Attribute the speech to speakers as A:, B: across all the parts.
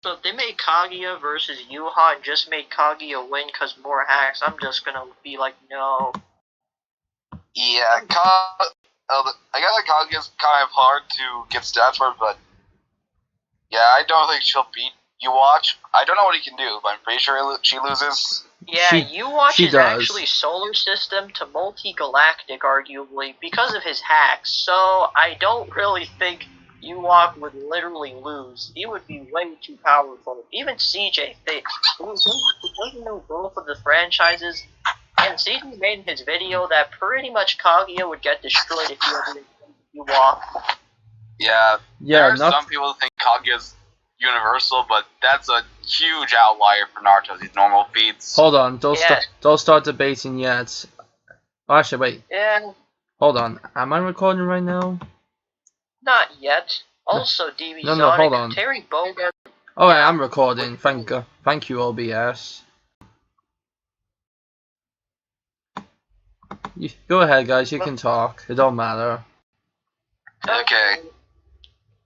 A: So if they made Kaguya versus Uchiha and just made Kaguya win because more hacks, I'm just gonna be like, no.
B: Yeah, I got like Kaguya's kind of hard to get stats for, but yeah, I don't think she'll beat Uchiha. I don't know what he can do, but I'm pretty sure she loses.
A: Yeah, Uchiha is actually solar system to multi-galactic, arguably, because of his hacks, so I don't really think Uchiha would literally lose. He would be way too powerful. Even CJ, he doesn't know both of the franchises, and CJ made in his video that pretty much Kaguya would get destroyed if he ever Uchiha.
B: Yeah, there are some people who think Kaguya's universal, but that's a huge outlier for Naruto, these normal feats.
C: Hold on, don't start debating yet. Oh, actually, wait.
A: Yeah.
C: Hold on, am I recording right now?
A: Not yet. Also, DB
C: no,
A: Sonic,
C: hold on.
A: Terry Bogard.
C: Oh, yeah, I'm recording. Thank you, OBS. Go ahead, guys. You can talk. It don't matter.
B: Okay.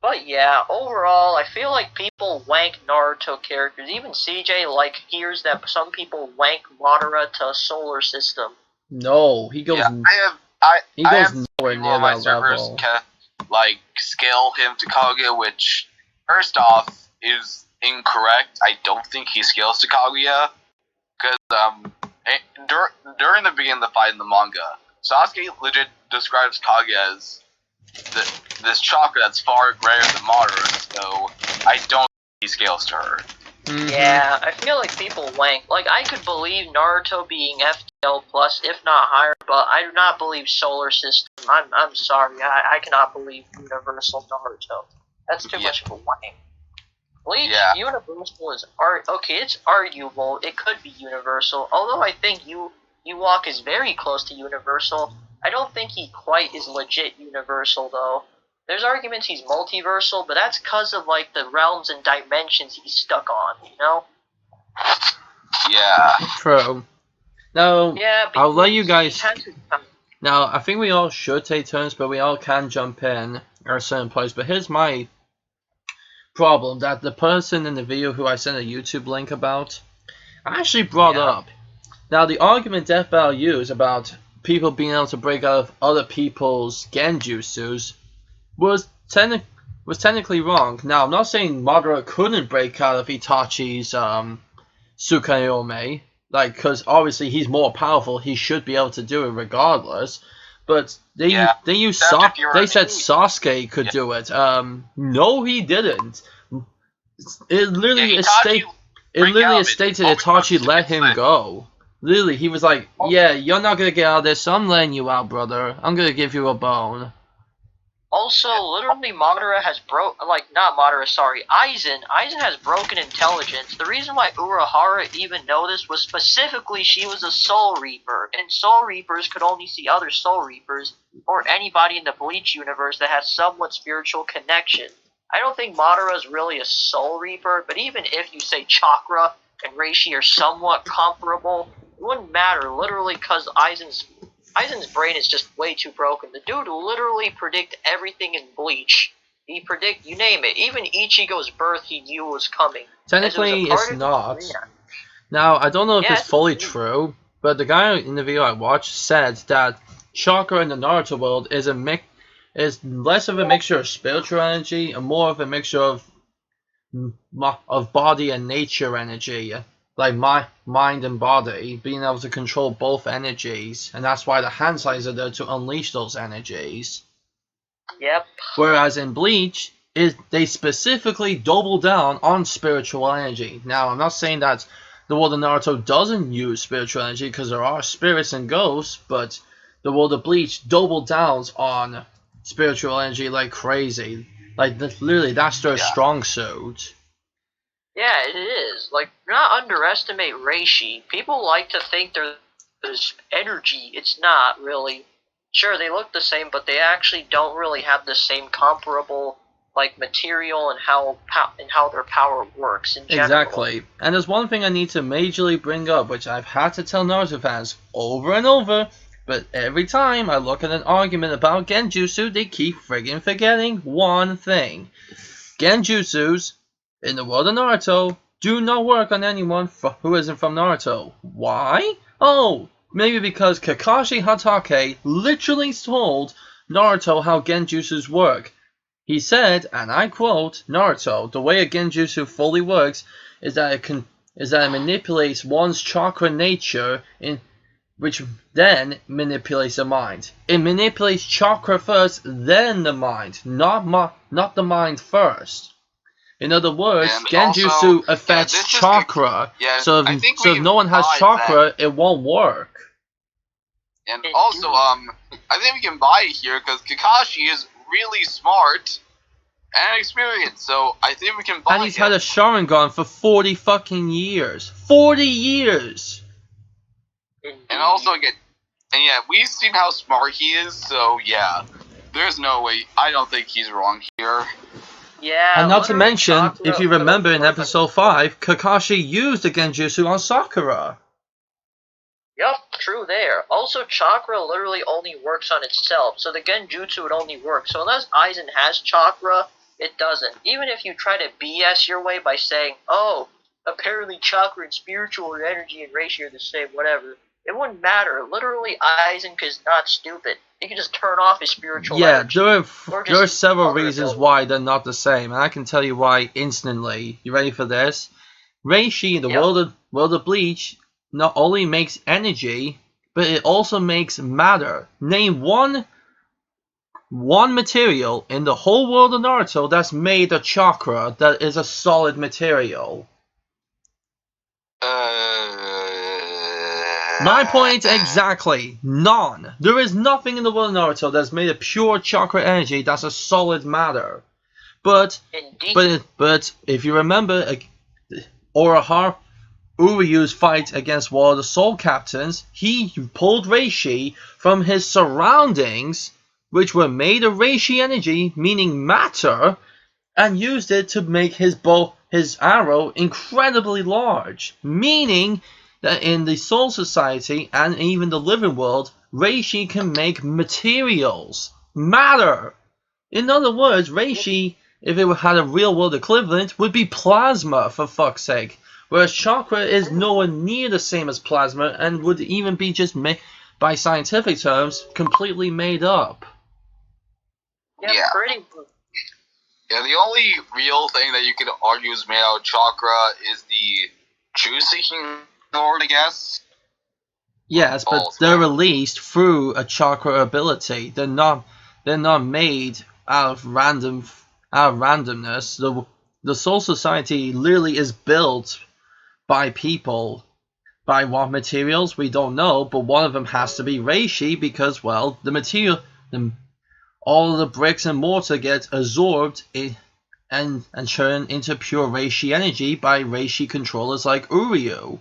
A: But yeah, overall, I feel like people wank Naruto characters. Even CJ hears that some people wank Madara to a solar system.
C: No, he goes.
B: Yeah,
C: he goes nowhere near that level.
B: Scale him to Kaguya, which first off is incorrect. I don't think he scales to Kaguya, because during the beginning of the fight in the manga, Sasuke legit describes Kaguya as this chakra that's far greater than Madara, so I don't think he scales to her.
C: Mm-hmm.
A: Yeah, I feel like people wank. Like, I could believe Naruto being FTL plus, if not higher, but I do not believe Solar System. I'm sorry, I cannot believe Universal Naruto. That's too much of a wank. Bleach, Universal is okay, it's arguable, it could be Universal, although I think Ewok is very close to Universal. I don't think he quite is legit Universal, though. There's arguments he's multiversal, but that's because of, the realms and dimensions he's stuck on, you know?
B: Yeah.
C: True. Now,
A: yeah,
C: I'll let you guys... Now, I think we all should take turns, but we all can jump in at a certain place. But here's my problem, that the person in the video who I sent a YouTube link about, I actually brought up. Now, the argument Death Battle used about people being able to break out of other people's genjutsus was technically wrong. Now, I'm not saying Madara couldn't break out of Itachi's Tsukuyomi, because obviously he's more powerful, he should be able to do it regardless. But they said Sasuke could do it. No, he didn't. It literally stated Itachi let him go. Literally, he was like, yeah, you're not gonna get out of this, so I'm letting you out, brother. I'm gonna give you a bone.
A: Also, literally, Madara has Aizen. Aizen has broken intelligence. The reason why Urahara even know this was specifically she was a Soul Reaper, and Soul Reapers could only see other Soul Reapers, or anybody in the Bleach universe that has somewhat spiritual connection. I don't think Madara is really a Soul Reaper, but even if you say Chakra and Reishi are somewhat comparable, it wouldn't matter, literally, because Aizen's brain is just way too broken. The dude will literally predict everything in Bleach. He predict, you name it. Even Ichigo's birth he knew was coming.
C: Technically, it's not. Now, I don't know if it's fully true, but the guy in the video I watched said that Chakra in the Naruto world is less of a mixture of spiritual energy and more of a mixture of body and nature energy. Like mind and body, being able to control both energies, and that's why the hand signs are there to unleash those energies.
A: Yep.
C: Whereas in Bleach, they specifically double down on spiritual energy. Now, I'm not saying that the world of Naruto doesn't use spiritual energy, because there are spirits and ghosts, but the world of Bleach double downs on spiritual energy like crazy. Literally, that's their strong suit.
A: Yeah, it is. Do not underestimate Reishi. People like to think there's energy. It's not, really. Sure, they look the same, but they actually don't really have the same comparable, material and how their power works in general.
C: Exactly. And there's one thing I need to majorly bring up, which I've had to tell Naruto fans over and over, but every time I look at an argument about Genjutsu, they keep friggin' forgetting one thing. Genjutsus in the world of Naruto do not work on anyone who isn't from Naruto. Why? Oh, maybe because Kakashi Hatake literally told Naruto how Genjutsus work. He said, and I quote, Naruto, the way a Genjutsu fully works is that it manipulates one's chakra nature which then manipulates the mind. It manipulates chakra first, then the mind, not the mind first. In other words,
B: And
C: Genjutsu
B: also,
C: affects chakra. So if no one has chakra, it won't work.
B: And also, I think we can buy it here because Kakashi is really smart and experienced. So I think we can buy it.
C: And he's had a Sharingan for 40 fucking years. 40 years!
B: And also, we've seen how smart he is. So yeah, there's no way. I don't think he's wrong here.
A: Yeah.
C: And not to mention, if you remember in episode 5, Kakashi used the Genjutsu on Sakura.
A: Yup, true there. Also, chakra literally only works on itself, so the Genjutsu would only work. So unless Aizen has chakra, it doesn't. Even if you try to BS your way by saying, oh, apparently chakra and spiritual energy and Reishi are the same, whatever, it wouldn't matter. Literally, Aizen is not stupid. He can just turn off his spiritual energy.
C: Yeah, there are several reasons why they're not the same, and I can tell you why instantly. You ready for this? Reishi, in the world of Bleach, not only makes energy, but it also makes matter. Name one material in the whole world of Naruto that's made of chakra that is a solid material. My point exactly. None. There is nothing in the world of Naruto that's made of pure chakra energy that's a solid matter. But if you remember Uryu's fight against one of the Soul Captains, he pulled Reishi from his surroundings, which were made of Reishi energy, meaning matter, and used it to make his arrow incredibly large, meaning that in the Soul Society and even the living world, Reishi can make materials, matter. In other words, Reishi, if it had a real world equivalent, would be plasma, for fuck's sake. Whereas chakra is nowhere near the same as plasma and would even be just by scientific terms, completely made up.
B: Yeah. Yeah, the only real thing that you could argue is made out of chakra is the Truth-Seeking Sword, I guess.
C: Yes, but they're released through a chakra ability. They're not made out of randomness. The Soul Society literally is built by people. By what materials, we don't know, but one of them has to be Reishi because, well, the material, all of the bricks and mortar get absorbed and turned into pure Reishi energy by Reishi controllers like Uryu.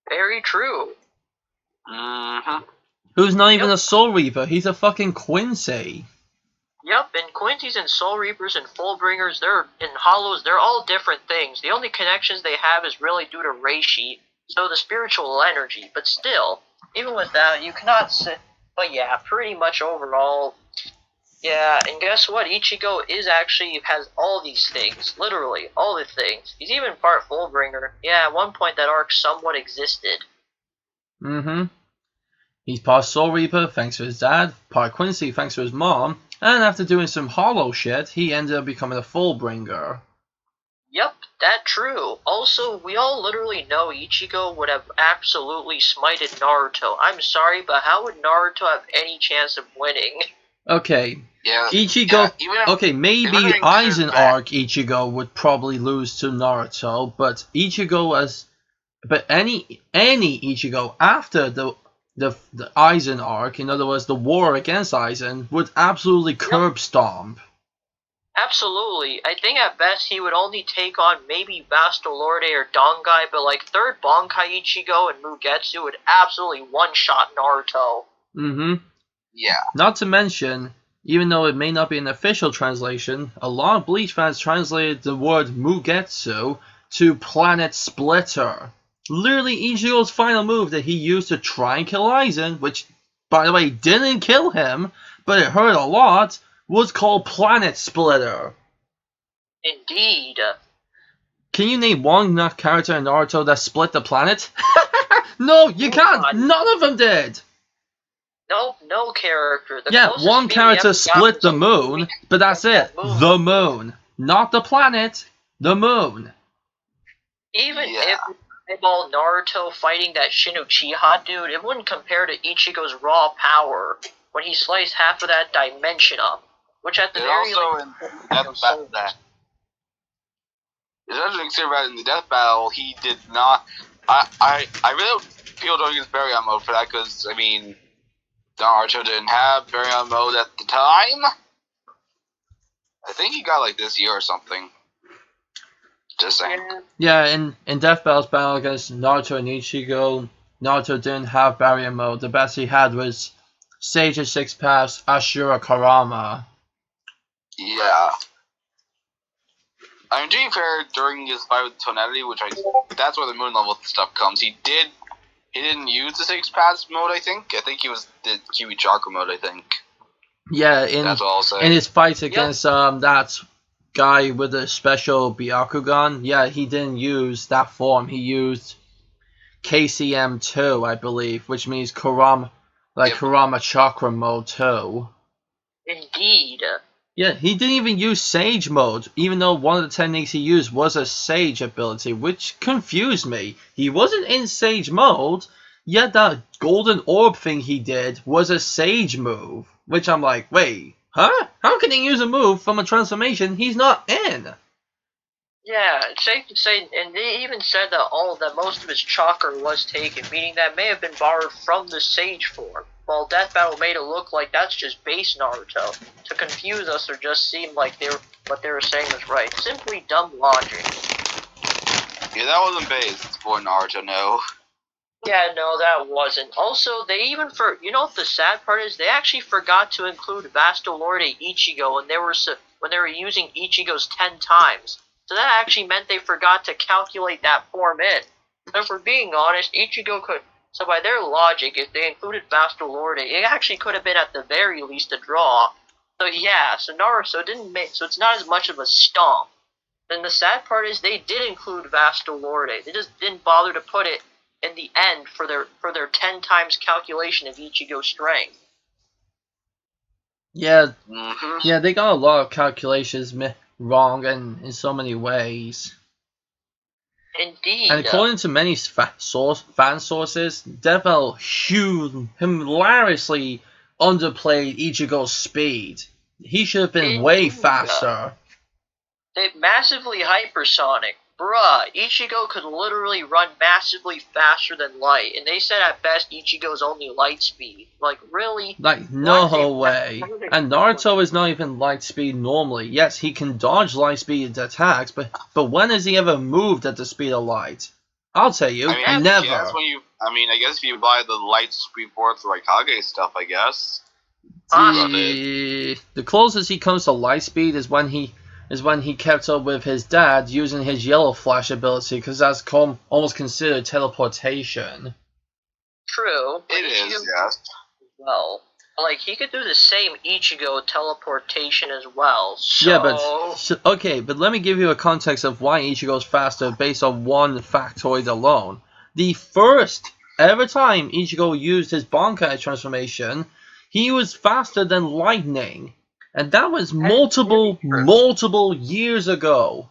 A: Very true.
C: Who's not even a Soul Reaper, he's a fucking Quincy.
A: Yep, and Quincy's and Soul Reapers and Fullbringers, and Hollows, they're all different things. The only connections they have is really due to Reishi, so the spiritual energy. But still, even with that, you cannot say... But yeah, pretty much overall... Yeah, and guess what? Ichigo has all these things. Literally, all the things. He's even part Fullbringer. Yeah, at one point that arc somewhat existed.
C: He's part Soul Reaper, thanks to his dad, part Quincy, thanks to his mom, and after doing some hollow shit, he ended up becoming a Fullbringer.
A: Yep, that's true. Also, we all literally know Ichigo would have absolutely smited Naruto. I'm sorry, but how would Naruto have any chance of winning?
C: Okay,
B: yeah,
C: Ichigo,
B: yeah,
C: maybe Aizen arc Ichigo would probably lose to Naruto, but any Ichigo after the Aizen arc, in other words, the war against Aizen, would absolutely curb stomp.
A: Absolutely. I think at best he would only take on maybe Master Lorde or Dongai, but like third Bankai Ichigo and Mugetsu would absolutely one-shot Naruto.
B: Yeah.
C: Not to mention, even though it may not be an official translation, a lot of Bleach fans translated the word Mugetsu to Planet Splitter. Literally Ichigo's final move that he used to try and kill Aizen, which, by the way, didn't kill him, but it hurt a lot, was called Planet Splitter.
A: Indeed.
C: Can you name one character in Naruto that split the planet? No, you can't. None of them did.
A: Nope, no character.
C: Yeah, one character split the moon, but that's it. The moon. Not the planet. The moon.
A: Even if eyeball Naruto fighting that Shin Uchiha dude, it wouldn't compare to Ichigo's raw power when he sliced half of that dimension up. Which at the very least...
B: in the death battle, he did not... I really don't feel don't use Baryon mode for that, because, I mean... Naruto didn't have Baryon mode at the time. I think he got like this year or something. Just saying.
C: Yeah, in Death Battle's battle against Naruto and Ichigo, Naruto didn't have Baryon mode. The best he had was Sage of Six Paths, Ashura Karama.
B: Yeah. I mean, to be fair, during his fight with Tonality, that's where the moon level stuff comes. He didn't use the Six Paths mode, I think. I think he did Kiwi Chakra mode, I think.
C: Yeah,
B: that's all I'll say.
C: In his fights against that guy with the special Byakugan, yeah, he didn't use that form. He used KCM2, I believe, which means Karama Chakra mode 2.
A: Indeed.
C: Yeah, he didn't even use Sage mode, even though one of the techniques he used was a Sage ability, which confused me. He wasn't in Sage mode, yet that golden orb thing he did was a Sage move, which I'm like, wait, huh? How can he use a move from a transformation he's not in?
A: Yeah, it's safe to say, and they even said that most of his chakra was taken, meaning that may have been borrowed from the Sage form. While Death Battle made it look like that's just base Naruto, to confuse us or just seem like what they were saying was right. Simply dumb logic.
B: Yeah, that wasn't base for Naruto, no.
A: Yeah, no, that wasn't. Also, they even you know what the sad part is? They actually forgot to include Vasto Lorde Ichigo when they were using Ichigo's 10 times. So that actually meant they forgot to calculate that form in. So for being honest, Ichigo could... So by their logic, if they included Vasto Lorde, it actually could have been at the very least a draw. So yeah, so it's not as much of a stomp. Then the sad part is they did include Vasto Lorde. They just didn't bother to put it in the end for their 10 times calculation of Ichigo's strength.
C: Yeah, yeah, they got a lot of calculations wrong in so many ways.
A: Indeed.
C: And according to many fan sources, Death Battle hilariously underplayed Ichigo's speed. He should have been way faster.
A: They massively hypersonic. Bruh, Ichigo could literally run massively faster than light, and they said at best Ichigo's only light speed. Like, really?
C: Like, no way. And Naruto is not even light speed normally. Yes, he can dodge light speed attacks, but when has he ever moved at the speed of light? I'll tell you, never.
B: I guess if you buy the light speed board for Raikage stuff, I guess.
C: The closest he comes to light speed is when he kept up with his dad using his yellow flash ability, because that's almost considered teleportation.
A: True.
B: It is, yes.
A: Well, like, he could do the same Ichigo teleportation as well, so...
C: Yeah, but let me give you a context of why Ichigo's faster based on one factoid alone. The first ever time Ichigo used his Bankai transformation, he was faster than lightning. And that was multiple years ago.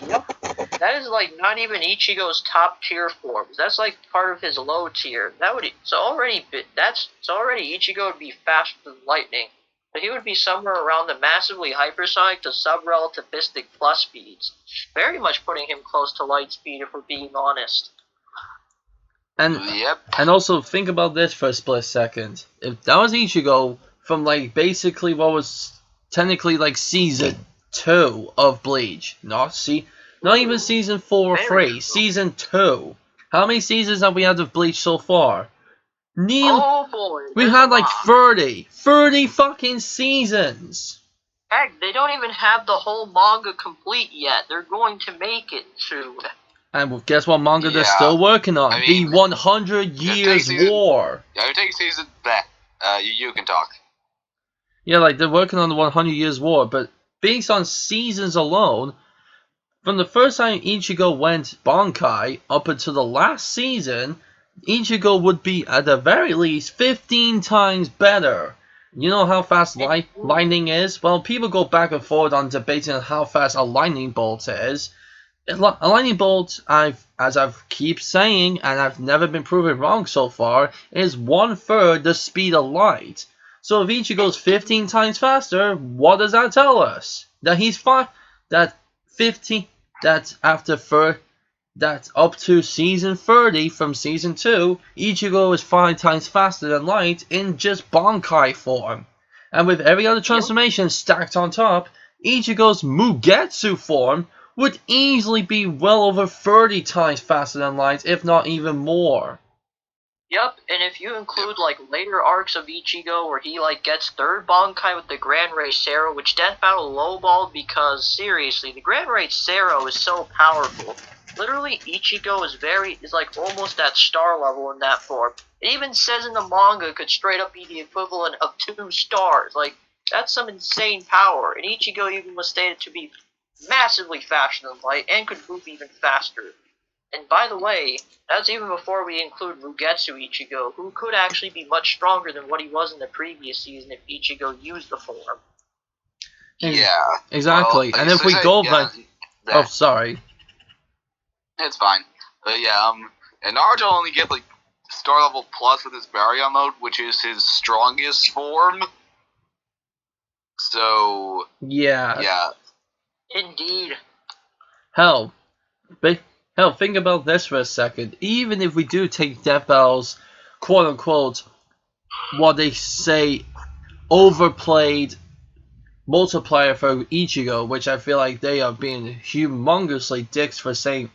A: Yep. That is like not even Ichigo's top tier forms. That's like part of his low tier. Already Ichigo would be faster than lightning. But he would be somewhere around the massively hypersonic to sub-relativistic plus speeds. Very much putting him close to light speed if we're being honest.
C: And also think about this for a split second. If that was Ichigo from like basically what was technically like season 2 of Bleach, not even season 4 or 3, season 2. How many seasons have we had of Bleach so far?
A: Oh boy,
C: we had like 30 fucking seasons.
A: Heck, they don't even have the whole manga complete yet. They're going to make it soon.
C: And guess what manga they're still working on? The 100 Years War.
B: Yeah, you take season back. You can talk.
C: Yeah, like they're working on the 100 Years War, but based on seasons alone, From the first time Ichigo went Bankai up until the last season, Ichigo would be at the very least 15 times better. You know how fast lightning is? Well, people go back and forth on debating how fast a lightning bolt is. A lightning bolt, as I've keep saying, and I've never been proven wrong so far, is 1/3 the speed of light. So if Ichigo's 15 times faster, what does that tell us? That he's that's up to season 30 from season 2, Ichigo is 5 times faster than light in just Bankai form. And with every other transformation stacked on top, Ichigo's Mugetsu form would easily be well over 30 times faster than light, if not even more.
A: Yep, and if you include like later arcs of Ichigo where he like gets third Bankai with the Grand Reisero, which Death Battle lowballed because seriously, the Grand Reisero is so powerful. Literally, Ichigo is like almost at star level in that form. It even says in the manga it could straight up be the equivalent of 2 stars. Like, that's some insane power. And Ichigo even was stated to be massively faster than light and could move even faster. And by the way, that's even before we include Mugetsu Ichigo, who could actually be much stronger than what he was in the previous season if Ichigo used the form.
B: Yeah.
C: Exactly.
B: Well,
C: and if we go back...
B: Yeah.
C: Oh, sorry.
B: It's fine. And Naruto only gets like star level plus with his Baryon mode, which is his strongest form. So yeah.
A: Indeed.
C: Hell, think about this for a second. Even if we do take Death Battle's quote unquote what they say overplayed multiplier for Ichigo, which I feel like they are being humongously dicks for saying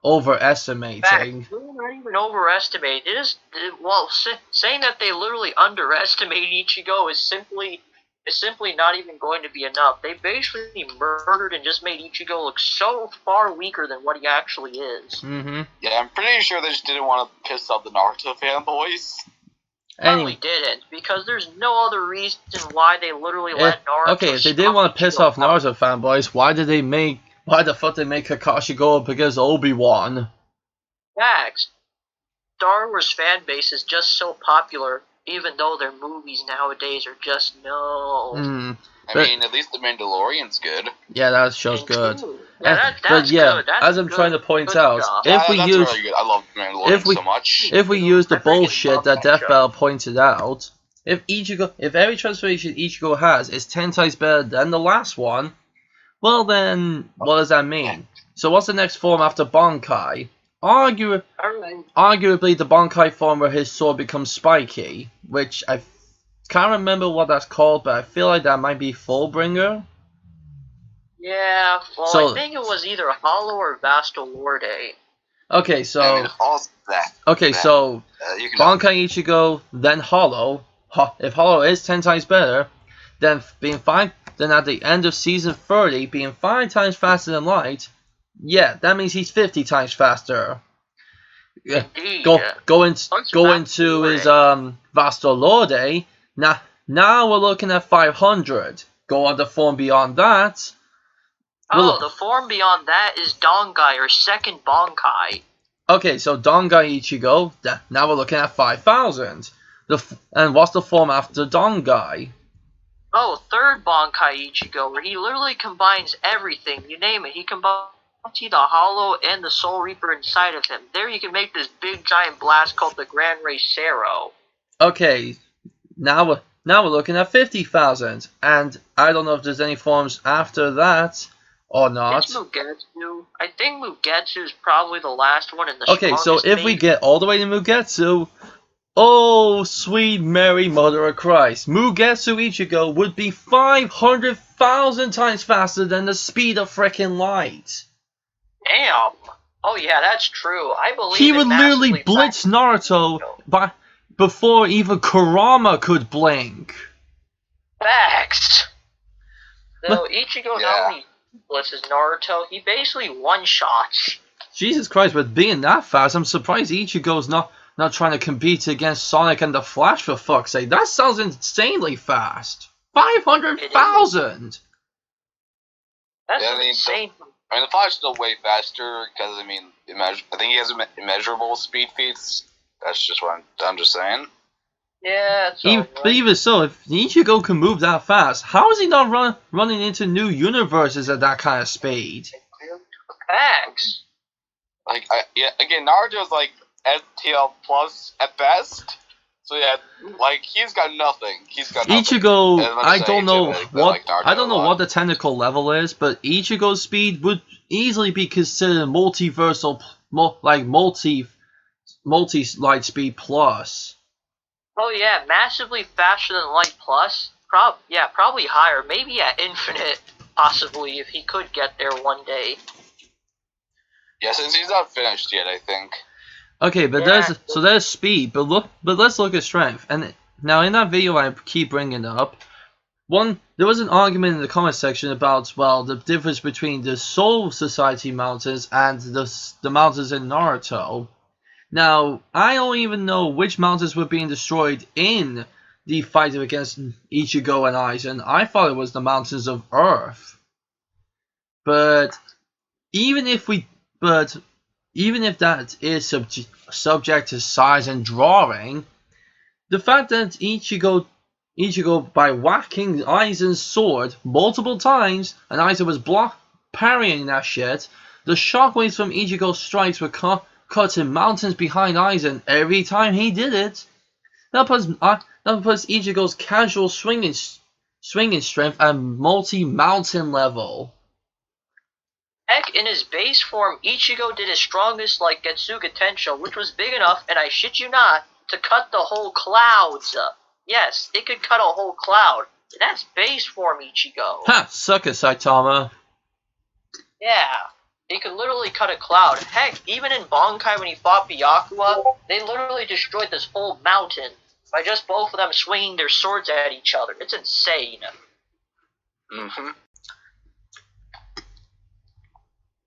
C: overestimating.
A: Fact, they're not even overestimate. Saying that they literally underestimate Ichigo is simply not even going to be enough. They basically murdered and just made Ichigo look so far weaker than what he actually is.
C: Mm-hmm.
B: Yeah, I'm pretty sure they just didn't want to piss off the Naruto fanboys.
A: Probably didn't, because there's no other reason why they literally let Naruto.
C: Okay, if they didn't want to piss off Naruto fanboys, why the fuck did they make Kakashi go up against Obi-Wan?
A: Facts. Star Wars fan base is just so popular, even though their movies nowadays are just no.
B: I mean, at least The Mandalorian's good.
C: Yeah, that show's good.
A: Yeah, that's good. That's
C: as I'm trying to point out, if we use,
B: really good. I love The Mandalorian so much.
C: If we use the bullshit that Death Battle pointed out, if every transformation Ichigo has is 10 times better than the last one, well then, what does that mean? So what's the next form after Bankai? Arguably the Bankai form where his sword becomes spiky, which I can't remember what that's called, but I feel like that might be Fullbringer.
A: Yeah, well, so, I think it was either Hollow or Vastolorde.
C: Okay, so...
B: I mean,
C: so Bankai Ichigo, then Hollow. If Hollow is 10 times better, then at the end of season 30, being 5 times faster than light, yeah, that means he's 50 times faster.
A: Indeed.
C: Go into his Vastolorde. Now we're looking at 500. Go on the form beyond that.
A: The form beyond that is Dongai, or second Bankai.
C: Okay, so Dongai Ichigo, now we're looking at 5,000. And what's the form after Dongai?
A: Oh, third Bankai Ichigo, where he literally combines everything, you name it. He combines the Hollow and the Soul Reaper inside of him. There you can make this big giant blast called the Grand Reisero.
C: Okay, now we're looking at 50,000. And I don't know if there's any forms after that or not.
A: It's Mugetsu. I think Mugetsu is probably the last one in the
C: Okay, so if we get all the way to Mugetsu, oh, sweet Mary Mother of Christ, Mugetsu Ichigo would be 500,000 times faster than the speed of freaking light.
A: Damn. Oh yeah, that's true. I believe
C: he would literally blitz Naruto before even Kurama could blink.
A: Facts. So Ichigo not only blitzes Naruto, he basically one-shots.
C: Jesus Christ, with being that fast, I'm surprised Ichigo's not trying to compete against Sonic and the Flash, for fuck's sake. That sounds insanely fast. 500,000!
A: That's insane.
B: I mean, the fly's still way faster because I mean, I think he has immeasurable speed feats. That's just what I'm just saying.
A: Yeah, it's
C: But even so, if Ichigo can move that fast, how is he not running into new universes at that kind of speed?
A: Facts.
B: Like, yeah, again, Naruto's like STL plus at best. So yeah, like he's got nothing. He's got nothing.
C: Ichigo, I don't know what
B: I don't know
C: what the technical level is, but Ichigo's speed would easily be considered multiversal, multi light speed plus.
A: Oh yeah, massively faster than light plus. Probably higher. Maybe at infinite, possibly if he could get there one day.
B: Yeah, since he's not finished yet, I think.
C: Okay, but there's speed, but let's look at strength. And now in that video I keep bringing up, there was an argument in the comment section about the difference between the Soul Society mountains and the mountains in Naruto. Now I don't even know which mountains were being destroyed in the fight against Ichigo and Aizen. I thought it was the mountains of Earth. But even if that is subject to size and drawing, the fact that Ichigo by whacking Aizen's sword multiple times, and Aizen was parrying that shit, the shockwaves from Ichigo's strikes were cutting mountains behind Aizen every time he did it. That puts Ichigo's casual swinging strength at multi-mountain level.
A: Heck, in his base form, Ichigo did his strongest like Getsuga Tensho, which was big enough, and I shit you not, to cut the whole clouds. Yes, it could cut a whole cloud. And that's base form Ichigo.
C: Ha! Suck it, Saitama.
A: Yeah, he could literally cut a cloud. Heck, even in Bankai when he fought Byakuya, they literally destroyed this whole mountain by just both of them swinging their swords at each other. It's insane.
B: Mm-hmm.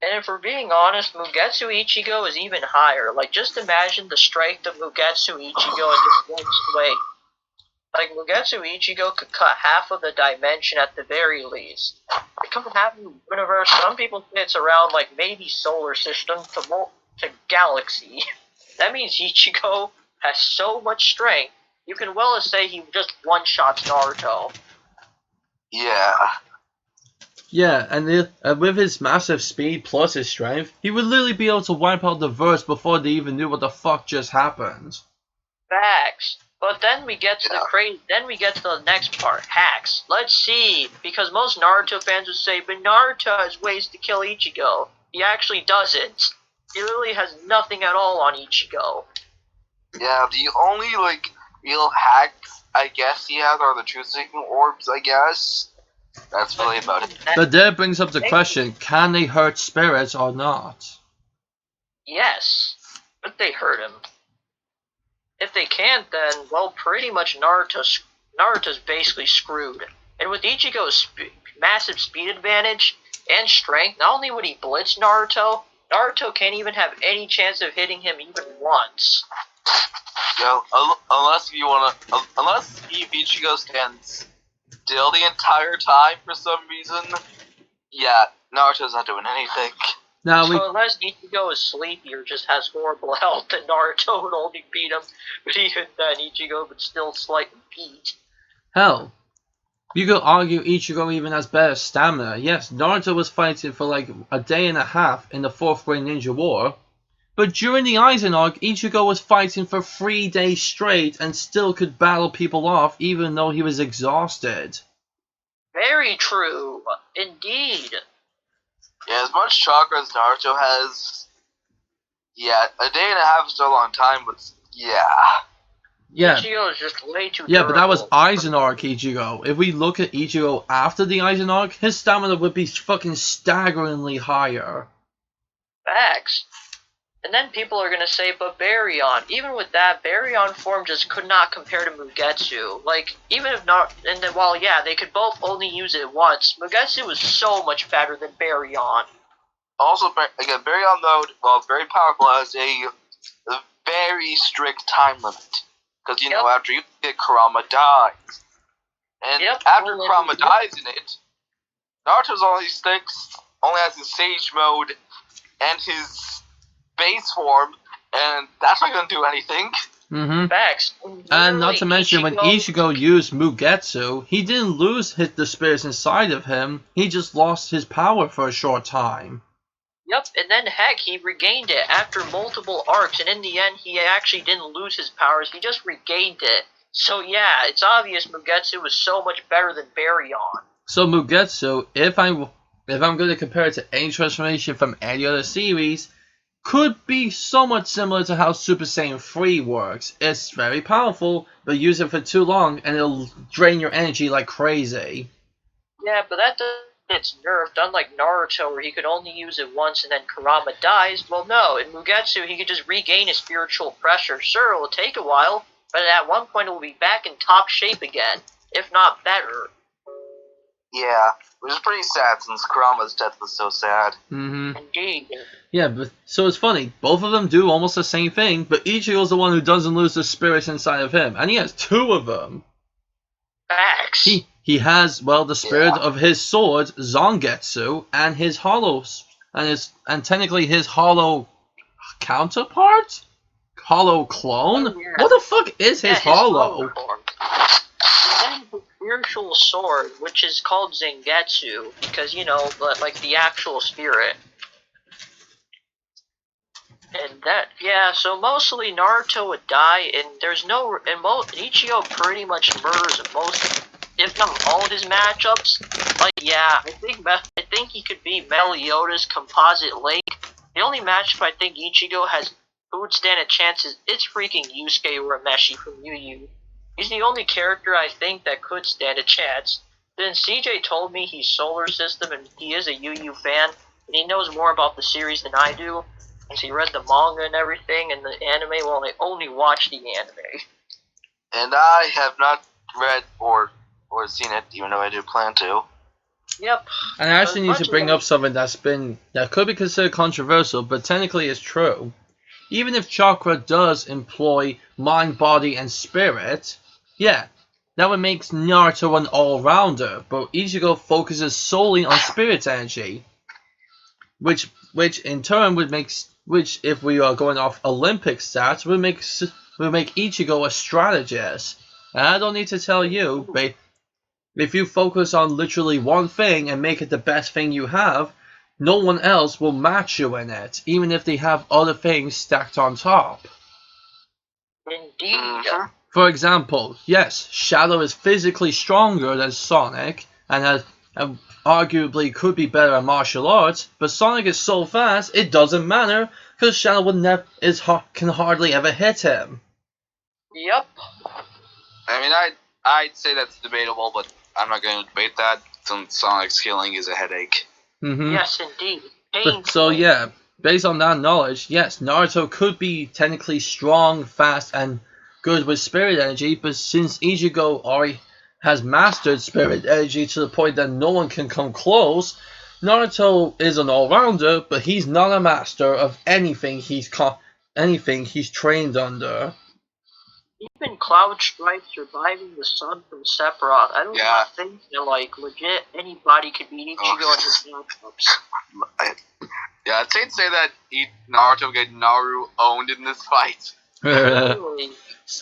A: And if we're being honest, Mugetsu Ichigo is even higher. Like, just imagine the strength of Mugetsu Ichigo in just one swing. Like, Mugetsu Ichigo could cut half of the dimension at the very least. It could half of the universe. Some people say it's around, like, maybe solar system to galaxy. That means Ichigo has so much strength, you can well say he just one-shots Naruto.
B: Yeah.
C: Yeah, and with his massive speed plus his strength, he would literally be able to wipe out the verse before they even knew what the fuck just happened.
A: Facts. But then we get to the next part, hacks. Let's see, because most Naruto fans would say, but Naruto has ways to kill Ichigo. He actually doesn't. He literally has nothing at all on Ichigo.
B: Yeah, the only, real hacks, I guess, he has are the True Signal Orbs, I guess. That's really about it.
C: But that brings up the question, can they hurt spirits or not?
A: Yes, but they hurt him. If they can't, then, well, pretty much Naruto's basically screwed. And with Ichigo's massive speed advantage and strength, not only would he blitz Naruto can't even have any chance of hitting him even once.
B: Yeah, unless if Ichigo stands still the entire time for some reason, yeah, Naruto's not doing anything.
A: So unless Ichigo is sleepy or just has horrible health, then Naruto would only beat him, but even then Ichigo would still slightly beat.
C: Hell, you could argue Ichigo even has better stamina. Yes, Naruto was fighting for like a day and a half in the 4th grade ninja war, but during the Aizen arc, Ichigo was fighting for 3 days straight and still could battle people off even though he was exhausted.
A: Very true, indeed.
B: Yeah, as much chakra as Naruto has, yeah, a day and a half is still a long time, but yeah.
C: Yeah.
A: Ichigo is just way too
C: Yeah,
A: durable.
C: but that was Aizen arc Ichigo. If we look at Ichigo after the Aizen arc, his stamina would be fucking staggeringly higher.
A: Facts. And then people are gonna say, but Baryon. Even with that, Baryon form just could not compare to Mugetsu. Like, even if not, and then, well, yeah, they could both only use it once. Mugetsu was so much better than Baryon.
B: Also, again, Baryon, though, while it's very powerful, has a very strict time limit. Because, you know, after you get Kurama dies. And after Kurama dies in it, Naruto's only 6 only has his Sage mode and his base form, and that's not gonna do anything.
A: Facts.
C: And not to mention, when Ichigo used Mugetsu, he didn't lose the spirits inside of him, he just lost his power for a short time.
A: Yep, and then heck, he regained it after multiple arcs, and in the end, he actually didn't lose his powers, he just regained it. So yeah, it's obvious Mugetsu was so much better than Baryon.
C: So Mugetsu, if I'm going to compare it to any transformation from any other series, could be somewhat similar to how Super Saiyan 3 works. It's very powerful, but use it for too long and it'll drain your energy like crazy.
A: Yeah, but that doesn't it's nerfed, unlike Naruto where he could only use it once and then Kurama dies. Well no, in Mugetsu he could just regain his spiritual pressure. Sure, it will take a while, but at one point it will be back in top shape again, if not better.
B: Yeah, which is pretty sad since Kurama's death was so sad.
A: Indeed.
C: Yeah, but so it's funny. Both of them do almost the same thing, but Ichigo's the one who doesn't lose the spirits inside of him, and he has two of them.
A: Facts.
C: He has, well, the spirit of his sword, Zangetsu, and his hollow, and technically his hollow counterpart, hollow clone.
A: Yeah.
C: What the fuck is his hollow?
A: And then his spiritual sword, which is called Zangetsu, because like the actual spirit. And that, yeah, so mostly Naruto would die, and there's no, and Ichigo pretty much murders most, if not all of his matchups. Like, yeah, I think he could beat Meliodas' Composite Lake. The only matchup I think Ichigo who would stand a chance is it's freaking Yusuke Urameshi from Yu Yu. He's the only character I think that could stand a chance. Then CJ told me he's Solar System and he is a Yu Yu fan, and he knows more about the series than I do. Since he read the manga and everything, and the anime, well, I only watched the anime.
B: And I have not read or seen it, even though I do plan to.
A: Yep.
C: And I actually need to bring up something that could be considered controversial, but technically is true. Even if Chakra does employ mind, body, and spirit, yeah, that would make Naruto an all-rounder, but Ichigo focuses solely on spirit energy, which in turn would make, which if we are going off Olympic stats, would make Ichigo a strategist. And I don't need to tell you, but if you focus on literally one thing and make it the best thing you have, no one else will match you in it, even if they have other things stacked on top.
A: Indeed.
C: For example, yes, Shadow is physically stronger than Sonic, and arguably could be better at martial arts, but Sonic is so fast, it doesn't matter, because Shadow can hardly ever hit him.
A: Yep.
B: I mean, I'd say that's debatable, but I'm not going to debate that, since Sonic's healing is a headache.
A: Yes, indeed.
C: So yeah, based on that knowledge, yes, Naruto could be technically strong, fast, and good with spirit energy, but since Ichigo already has mastered spirit energy to the point that no one can come close, Naruto is an all-rounder, but he's not a master of anything he's trained under.
A: Even Cloud Strife surviving the sun from Sephiroth, I don't think that, like, legit anybody could beat Ichigo in his matchups.
B: Yeah, I'd say that Naruto get Naru owned in this fight.
A: Really?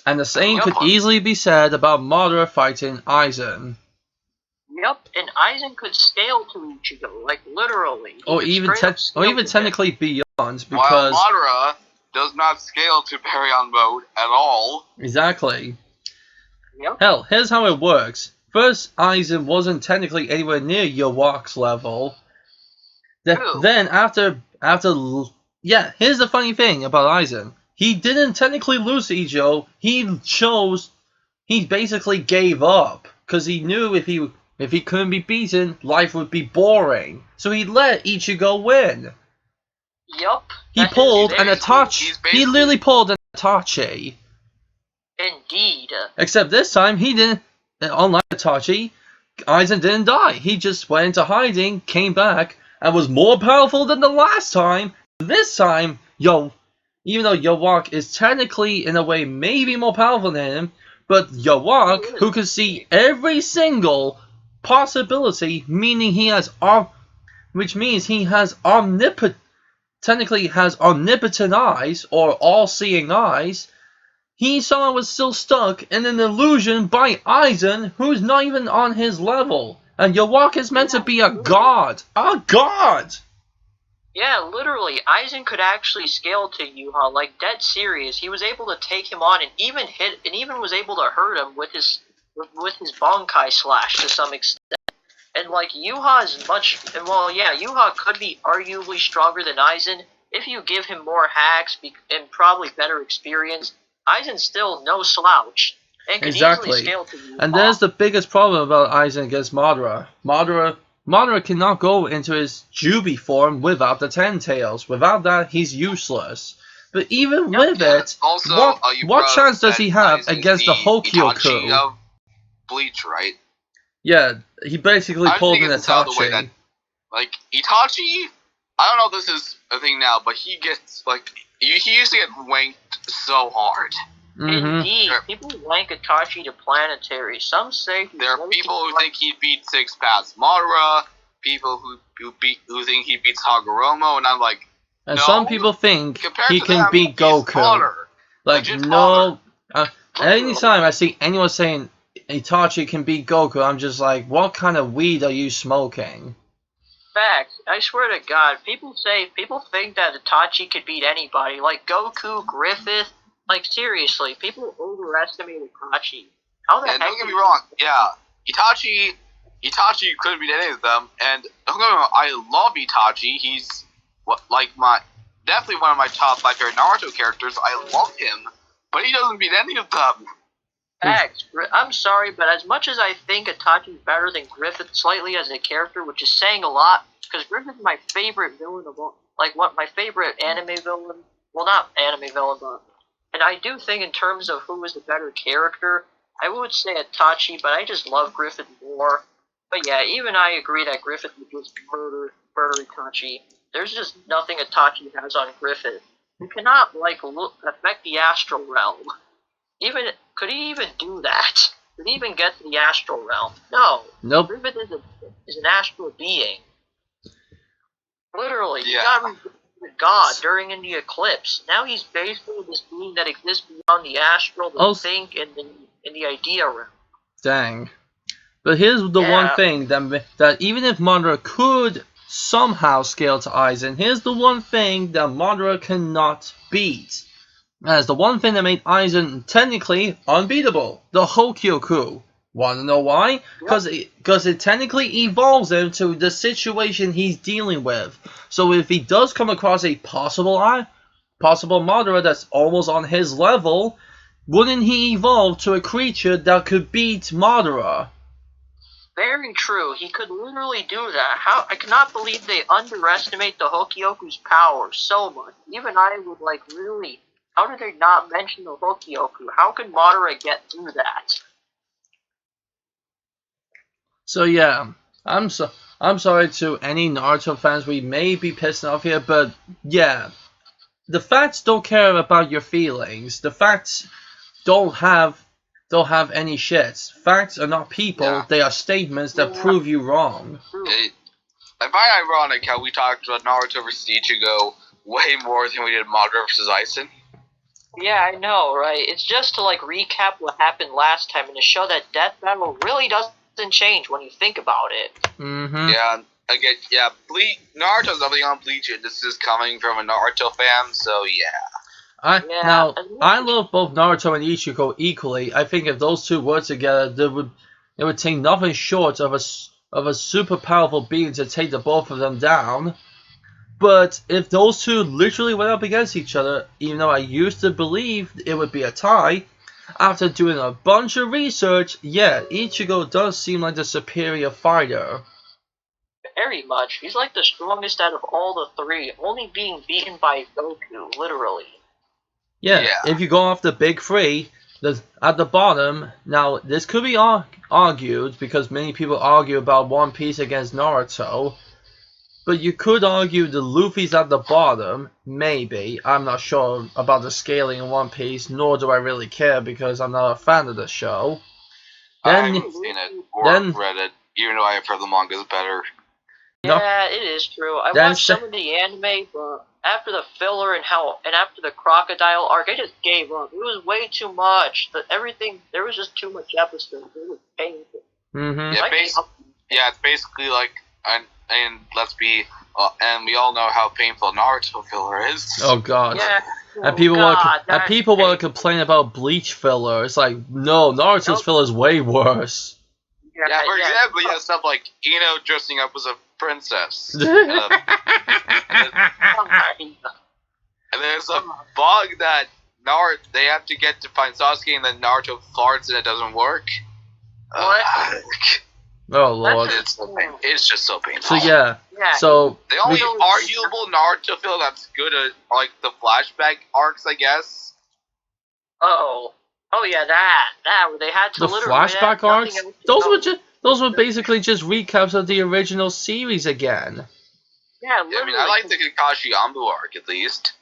C: And the same could easily be said about Madara fighting Aizen.
A: Yep, and Aizen could scale to Ichigo, like literally.
C: Or even technically beyond, because
B: while Madara does not scale to Baryon mode at all.
C: Exactly.
A: Yep.
C: Hell, here's how it works. First, Aizen wasn't technically anywhere near Yawak's level. Then after here's the funny thing about Aizen. He didn't technically lose to Ichigo. He basically gave up because he knew if he couldn't be beaten, life would be boring. So he let Ichigo win.
A: Yup.
C: He pulled an Itachi. He literally pulled an Itachi.
A: Indeed.
C: Except this time he didn't. Unlike Itachi, Aizen didn't die. He just went into hiding, came back, and was more powerful than the last time. This time, even though Yawak is technically, in a way, maybe more powerful than him, but Yawak, who can see every single possibility, meaning he has which means he has technically has omnipotent eyes, or all-seeing eyes. He somehow was still stuck in an illusion by Aizen, who's not even on his level. And Yawak is meant to be a god. A god!
A: Yeah, literally, Aizen could actually scale to Uchiha, like dead serious. He was able to take him on and even was able to hurt him with his Bankai slash to some extent. And like Uchiha is Uchiha could be arguably stronger than Aizen if you give him more hacks and probably better experience. Aizen's still no slouch and could easily scale to Uchiha.
C: And there's the biggest problem about Aizen against Madara. Madara cannot go into his Jubi form without the Ten Tails. Without that, he's useless. But even with it,
B: also,
C: what chance does he have against the Hokyoku?
B: Itachi of Bleach, right?
C: Yeah, he basically pulled an Itachi.
B: That, like, Itachi, I don't know if this is a thing now, but he gets, like, he used to get wanked so hard.
A: Indeed, people rank Itachi to planetary. Some say
B: there are people who think he beat 6 past Madara, people who think he beats Hagoromo, and I'm like,
C: and
B: no,
C: some people think he can
B: them,
C: beat Goku. Like, no. Anytime I see anyone saying Itachi can beat Goku, I'm just like, what kind of weed are you smoking?
A: Facts. I swear to God, people think that Itachi could beat anybody, like Goku, Griffith. Like, seriously, people overestimate Itachi. How the heck?
B: Don't get me wrong, yeah, Itachi couldn't beat any of them, and don't get me wrong, I love Itachi. He's definitely one of my top 5 favorite Naruto characters. I love him, but he doesn't beat any of them.
A: Facts. I'm sorry, but as much as I think Itachi's better than Griffith slightly as a character, which is saying a lot, because Griffith's my favorite villain of all, my favorite anime villain. Well, not anime villain, but. And I do think in terms of who is the better character, I would say Itachi, but I just love Griffith more. But yeah, even I agree that Griffith would just murder Itachi. There's just nothing Itachi has on Griffith. He cannot, affect the astral realm. Could he even do that? Could he even get to the astral realm? No.
C: Nope.
A: Griffith is an astral being. Literally,
B: yeah.
A: He got God during the eclipse. Now he's basically this being that exists beyond the astral, the think, and the idea realm.
C: Dang. But here's the one thing that even if Madara could somehow scale to Aizen, here's the one thing that Madara cannot beat. That's the one thing that made Aizen technically unbeatable. The Hokyoku. Wanna know why? Because it technically evolves him to the situation he's dealing with. So if he does come across a possible Madara that's almost on his level, wouldn't he evolve to a creature that could beat Madara?
A: Very true. He could literally do that. I cannot believe they underestimate the Hokyoku's power so much. Even I would really. How did they not mention the Hokyoku? How could Madara get through that?
C: So yeah, I'm sorry to any Naruto fans we may be pissing off here, but yeah, the facts don't care about your feelings. The facts don't have any shits. Facts are not people; they are statements that prove you wrong.
B: I find ironic how we talked about Naruto versus Ichigo way more than we did Madara versus Aizen.
A: Yeah, I know, right? It's just to recap what happened last time and to show that Death Battle really doesn't change when you think about it.
B: Yeah, again, Naruto's definitely on Bleach, and this is coming from a Naruto fan, so yeah.
C: Now, I love both Naruto and Ichigo equally. I think if those two were together, it would take nothing short of a super powerful being to take the both of them down. But if those two literally went up against each other, even though I used to believe it would be a tie, after doing a bunch of research, yeah, Ichigo does seem like the superior fighter.
A: Very much. He's the strongest out of all the three, only being beaten by Goku, literally.
C: Yeah, if you go off the big three, at the bottom, now this could be argued, because many people argue about One Piece against Naruto, but you could argue the Luffy's at the bottom, maybe. I'm not sure about the scaling in One Piece, nor do I really care because I'm not a fan of the show.
B: I haven't seen it or read it, even though I have heard the manga's better.
A: Yeah, it is true. I watched some of the anime, but after the filler and after the crocodile arc, I just gave up. It was way too much. There was just too much episodes. It was painful.
C: Mm-hmm.
B: Yeah, it's basically like, and let's be, and we all know how painful Naruto filler is.
C: Oh God.
A: Yeah.
C: And people want to complain about Bleach filler. It's like, no, Naruto's filler is way worse.
B: Yeah, for example, you have stuff like Ino dressing up as a princess. And there's a bug that they have to get to find Sasuke, and then Naruto farts and it doesn't work.
A: What?
C: Oh Lord.
B: It's just so painful.
C: So yeah. So
B: the only arguable Naruto filler that's good at like the flashback arcs, I guess.
A: Oh yeah, that where they had to
C: the flashback arcs. Those were basically just recaps of the original series again.
A: Yeah,
B: I mean, I like the Kakashi Ambu arc at least.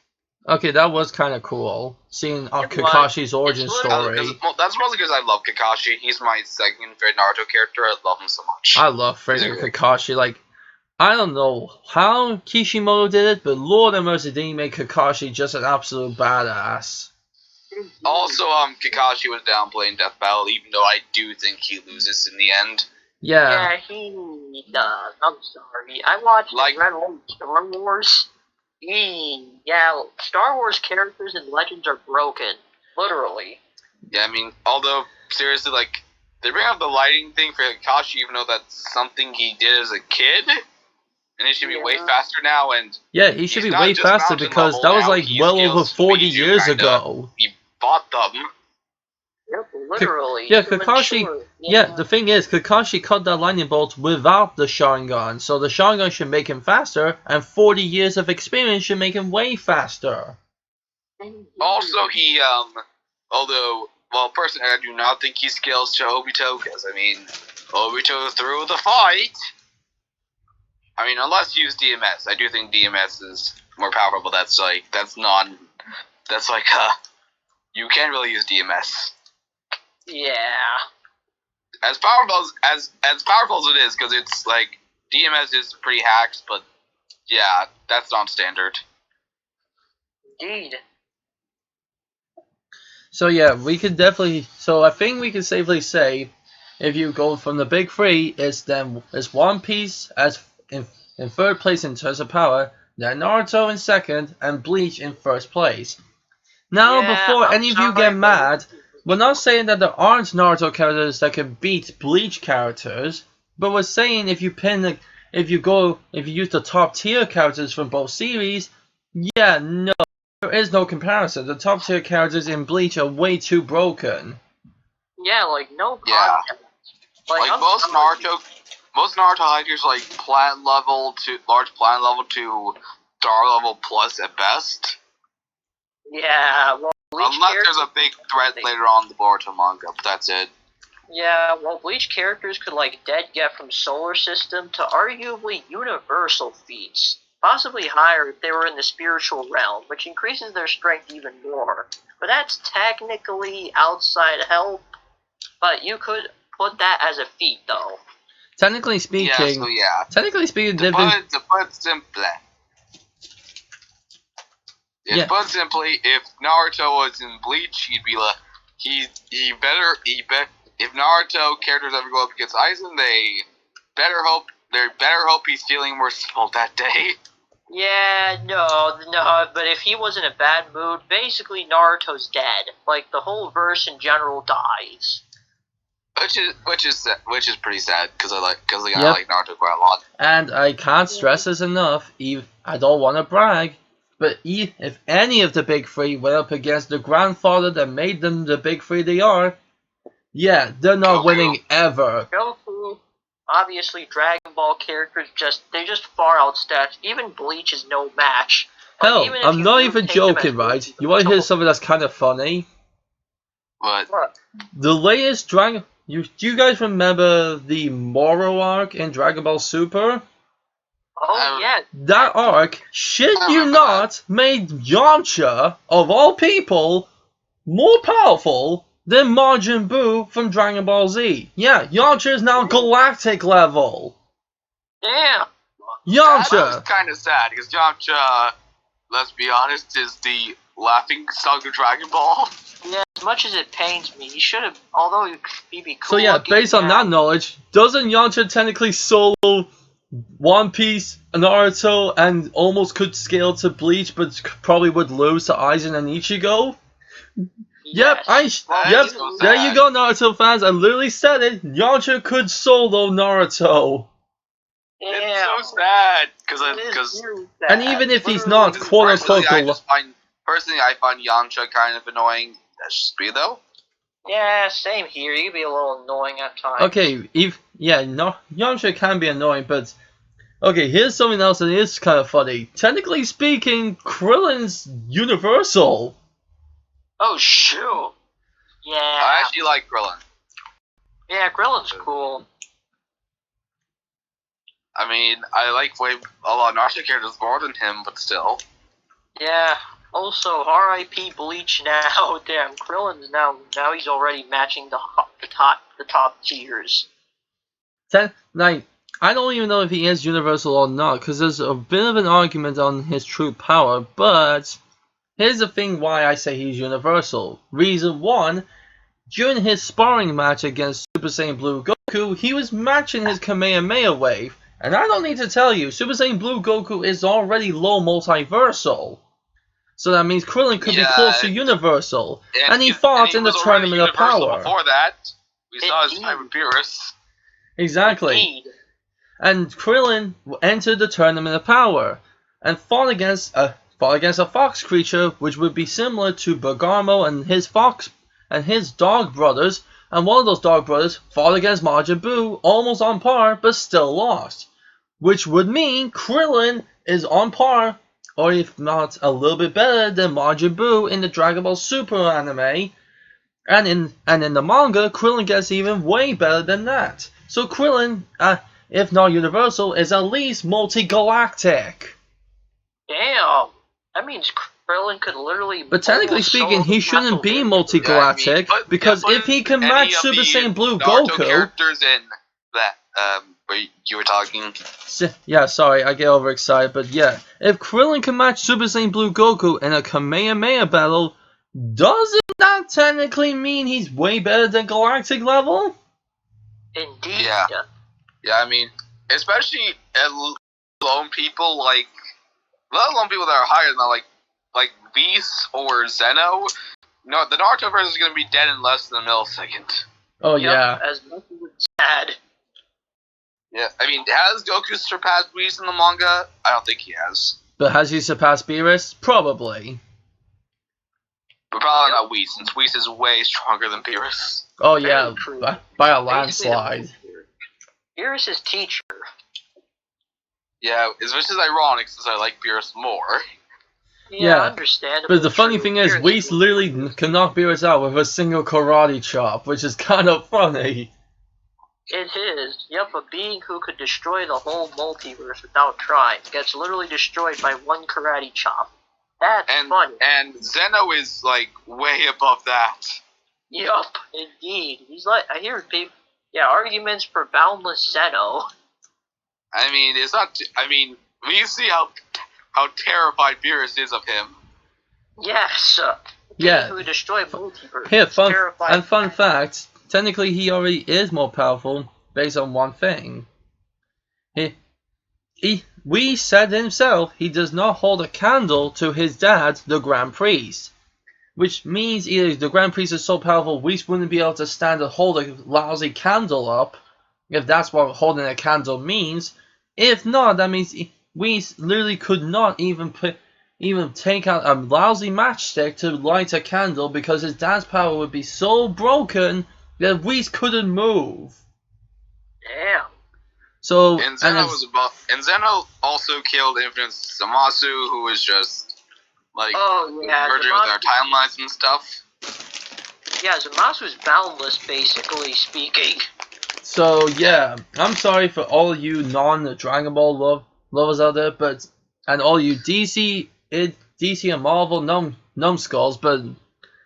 C: Okay, that was kind of cool, seeing Kakashi's origin story.
B: That's mostly because I love Kakashi. He's my second favorite Naruto character. I love him so much.
C: I love freaking Kakashi. Like, I don't know how Kishimoto did it, but Lord have mercy, did he make Kakashi just an absolute badass.
B: Also, Kakashi was downplaying Death Battle, even though I do think he loses in the end.
C: Yeah.
A: Yeah, he does. I'm sorry. I watched Star Wars. Yeah, Star Wars characters and legends are broken. Literally.
B: Yeah, I mean, although, seriously, like, they bring up the lighting thing for Kakashi, even though that's something he did as a kid. And it should be way faster now, and...
C: Yeah, he should be way faster because that was, like, well over 40 years ago.
B: He bought them.
A: Yep, literally.
C: Yeah, Kakashi... Yeah, the thing is, Kakashi cut that lightning bolt without the Sharingan, so the Sharingan should make him faster, and 40 years of experience should make him way faster.
B: Also, he, although, well, personally, I do not think he scales to Obito, because, I mean, Obito threw the fight. I mean, unless you use DMS, I do think DMS is more powerful. You can't really use DMS.
A: Yeah.
B: As powerful as it is, because it's like DMS is pretty hacked, but yeah, that's non-standard.
A: Indeed.
C: So yeah, we could definitely. So I think we can safely say, if you go from the big three, it's One Piece as in third place in terms of power, then Naruto in second, and Bleach in first place. Now, before any of you get mad, we're not saying that there aren't Naruto characters that can beat Bleach characters, but we're saying if you use the top tier characters from both series, yeah, no, there is no comparison. The top tier characters in Bleach are way too broken.
A: Yeah, like no.
B: Yeah. Like most Naruto hikers like large plant level to star level plus at best.
A: Yeah, well,
B: unless there's a big threat later on in the Boruto manga, but that's it.
A: Yeah, well, Bleach characters could like get from solar system to arguably universal feats, possibly higher if they were in the spiritual realm, which increases their strength even more. But that's technically outside help, but you could put that as a feat, though.
C: Technically speaking,
B: to put it simply, if Naruto was in Bleach, he'd be like, if Naruto characters ever go up against Aizen, they better hope he's feeling merciful that day.
A: Yeah, no, but if he was in a bad mood, basically Naruto's dead. Like, the whole verse in general dies.
B: Which is pretty sad, because I like Naruto quite a lot.
C: And I can't stress this enough, I don't want to brag, but if any of the big three went up against the grandfather that made them the big three they are, yeah, they're not winning ever.
A: Goku, obviously Dragon Ball characters they just far outstats. Even Bleach is no match.
C: Hell, I'm not even joking, right? You want to hear something that's kind of funny?
B: What?
C: The latest Dragon... Do you guys remember the Moro arc in Dragon Ball Super?
A: Oh, yeah.
C: That arc, shit you not, made Yamcha, of all people, more powerful than Majin Buu from Dragon Ball Z. Yeah, Yamcha is now galactic level.
A: Damn.
C: Yamcha!
B: That was kind of sad, because Yamcha, let's be honest, is the laughing stock of Dragon Ball.
A: Yeah, as much as it pains me, he should have, although he'd be cool.
C: So yeah, based on that knowledge, doesn't Yamcha technically solo One Piece, Naruto, and almost could scale to Bleach, but probably would lose to Aizen and Ichigo?
A: Yes.
C: Yep, there you go, Naruto fans. I literally said it. Yamcha could solo Naruto.
B: It's so sad, because
C: and even if he's not quote unquote,
B: personally, I find Yamcha kind of annoying. That's just me though.
A: Yeah, same here. He'd be a little annoying at times.
C: Okay, Yamcha can be annoying, but okay, here's something else that is kind of funny. Technically speaking, Krillin's universal.
A: Oh shoot! Yeah.
B: I actually like Krillin.
A: Yeah, Krillin's cool.
B: I mean, I like a lot of Naruto characters more than him, but still.
A: Yeah. Also, R.I.P. Bleach now. Damn, Krillin's now he's already matching the top tiers.
C: I don't even know if he is universal or not, because there's a bit of an argument on his true power, but here's the thing why I say he's universal. Reason 1, during his sparring match against Super Saiyan Blue Goku, he was matching his Kamehameha wave, and I don't need to tell you, Super Saiyan Blue Goku is already low multiversal. So that means Krillin could be close to universal, and he fought in the Tournament of Power.
B: Before that, we saw his time with Beerus.
C: Exactly.
A: Indeed.
C: And Krillin entered the Tournament of Power and fought against a fox creature, which would be similar to Bergamo and his dog brothers. And one of those dog brothers fought against Majin Buu, almost on par, but still lost. Which would mean Krillin is on par, or if not a little bit better than Majin Buu in the Dragon Ball Super anime. And in the manga, Krillin gets even way better than that. So Krillin, if not universal, is at least multi-galactic.
A: Damn. That means Krillin could literally...
C: But technically speaking, he shouldn't be multi-galactic, because if he can match Super Saiyan Blue Goku...
B: characters in that, where you were talking...
C: Yeah, sorry, I get overexcited, but yeah. If Krillin can match Super Saiyan Blue Goku in a Kamehameha battle, doesn't that technically mean he's way better than galactic level?
A: Indeed.
B: Yeah, I mean, especially lone people, like... Let alone people that are higher than that, like Whis or Zeno. No, the Naruto version is going to be dead in less than a millisecond.
C: Oh, yeah.
A: As much as it's sad.
B: Yeah, I mean, has Goku surpassed Whis in the manga? I don't think he has.
C: But has he surpassed Beerus? Probably.
B: But probably not Whis, since Whis is way stronger than Beerus.
C: Oh, yeah, by a landslide.
A: Beerus' teacher.
B: Yeah, which is ironic since I like Beerus more.
C: Yeah,
A: understandable.
C: But the funny thing is, Whis literally can knock Beerus out with a single karate chop, which is kind of funny.
A: It is. Yep, a being who could destroy the whole multiverse without trying gets literally destroyed by one karate chop. That's funny.
B: And Zeno is, like, way above that.
A: Yup, indeed. He's like, I hear people, arguments for boundless Zeno.
B: I mean, it's not, we see how terrified Beerus is of him.
A: Yes,
C: yeah.
A: Who destroyed multiverse.
C: Here, fun fact, technically he already is more powerful based on one thing. We said himself he does not hold a candle to his dad, the Grand Priest. Which means either the Grand Priest is so powerful, Whis wouldn't be able to stand and hold a lousy candle up, if that's what holding a candle means. If not, that means Whis literally could not even take out a lousy matchstick to light a candle, because his dad's power would be so broken that Whis couldn't move.
A: Damn.
C: So
B: and Zeno also killed Infinite Zamasu, who was just merging with our timelines and stuff.
A: Yeah, Zamasu's boundless, basically speaking.
C: So yeah, I'm sorry for all of you non-Dragon Ball lovers out there, and all you DC and Marvel numbskulls, but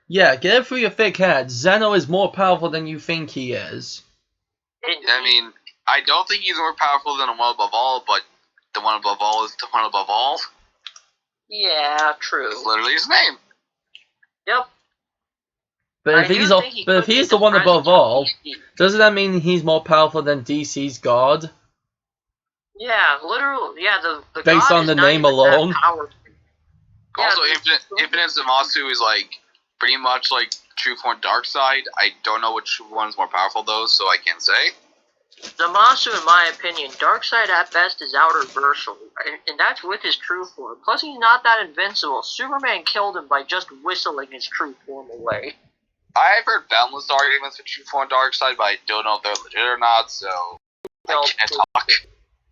C: yeah, get it through your thick head. Zeno is more powerful than you think he is.
B: I mean, I don't think he's more powerful than a Well Above All, but the one above all is the one above all.
A: Yeah, true.
B: It's literally his name.
A: Yep.
C: But if he's the one above all, doesn't that mean he's more powerful than DC's God?
A: Yeah, literally. Yeah, the
C: based
A: God
C: on
A: is
C: the
A: not
C: name
A: even
C: alone.
A: that powerful.
B: Also,
A: Yeah,
B: Infinite Zamasu is like pretty much like true form dark side. I don't know which one's more powerful though, so I can't say.
A: Zamasu, in my opinion, Darkseid at best is outer versal, and that's with his true form. Plus, he's not that invincible. Superman killed him by just whistling his true form away.
B: I've heard boundless arguments for true form dark side, but I don't know if they're legit or not, so I can't talk.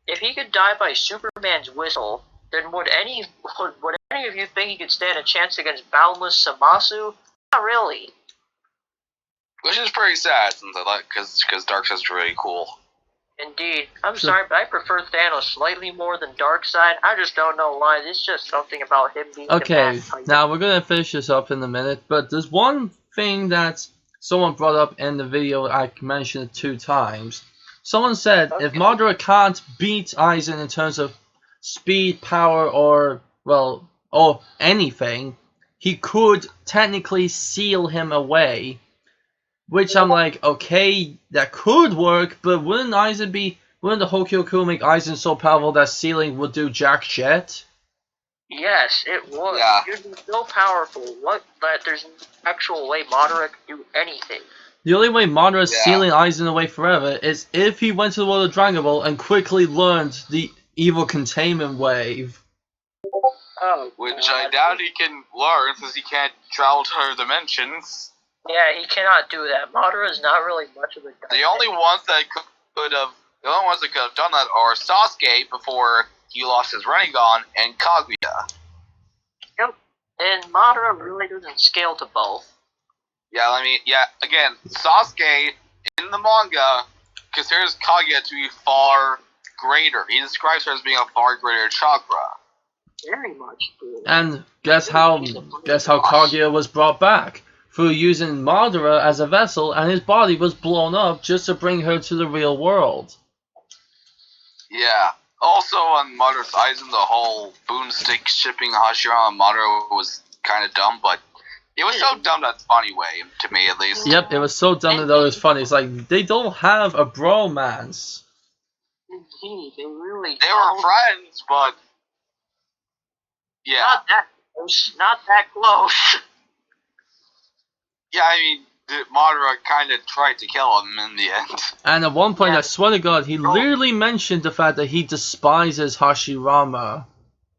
A: If he could die by Superman's whistle, then would any of you think he could stand a chance against boundless Zamasu? Not really.
B: Which is pretty sad, since I like because Darkseid's really cool.
A: Indeed. I'm sorry, but I prefer Thanos slightly more than Darkseid. I just don't know why. It's just something about him being
C: Okay, now we're gonna finish this up in a minute, but there's one thing that someone brought up in the video. I mentioned it 2 times. Someone said if Madara can't beat Aizen in terms of speed, power, or anything, he could technically seal him away. Which I'm like, okay, that could work, but wouldn't the Hokyoku make Aizen so powerful that sealing would do jack shit?
A: Yes, it would.
B: Yeah.
A: You'd be so powerful. That there's no actual way Madara could do anything.
C: The only way Madara is sealing Aizen away forever is if he went to the world of Dragon Ball and quickly learned the evil containment wave.
A: Oh,
B: which I doubt he can learn, since he can't travel to other dimensions.
A: Yeah, he cannot do that. Madara is not really much of a guy.
B: The only ones that could have done that are Sasuke before he lost his Rinnegan and Kaguya.
A: Yep. And Madara really doesn't scale to both.
B: Again, Sasuke in the manga considers Kaguya to be far greater. He describes her as being a far greater chakra.
A: Very much. Dude.
C: And guess how Kaguya was brought back? Through using Madara as a vessel, and his body was blown up just to bring her to the real world.
B: Yeah. Also, on Madara's Aizen, the whole boomstick shipping Hashirama and Madara was kind of dumb, but it was so dumb that's funny way, to me at least.
C: Yep, it was so dumb that it was funny. It's like, they don't have a bromance.
A: Indeed, they really
B: They were friends, but... Yeah.
A: Not that close. Not that close.
B: Yeah, I mean, Madara kind of tried to kill him in the end.
C: And at one point, I swear to God, he literally mentioned the fact that he despises Hashirama.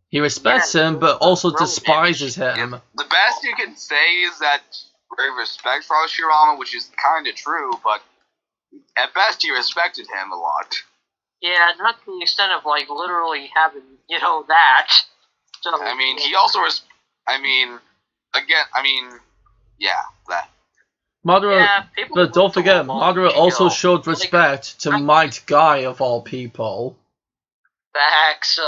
C: He respects him, but also despises him.
B: Yeah, the best you can say is that he respects for Hashirama, which is kind of true, but at best he respected him a lot.
A: Yeah, not to the extent of, like, literally having, that. So,
B: I mean, he also yeah, that.
C: Madara, but don't forget, Madara also showed respect to Might Guy of all people.
A: Facts.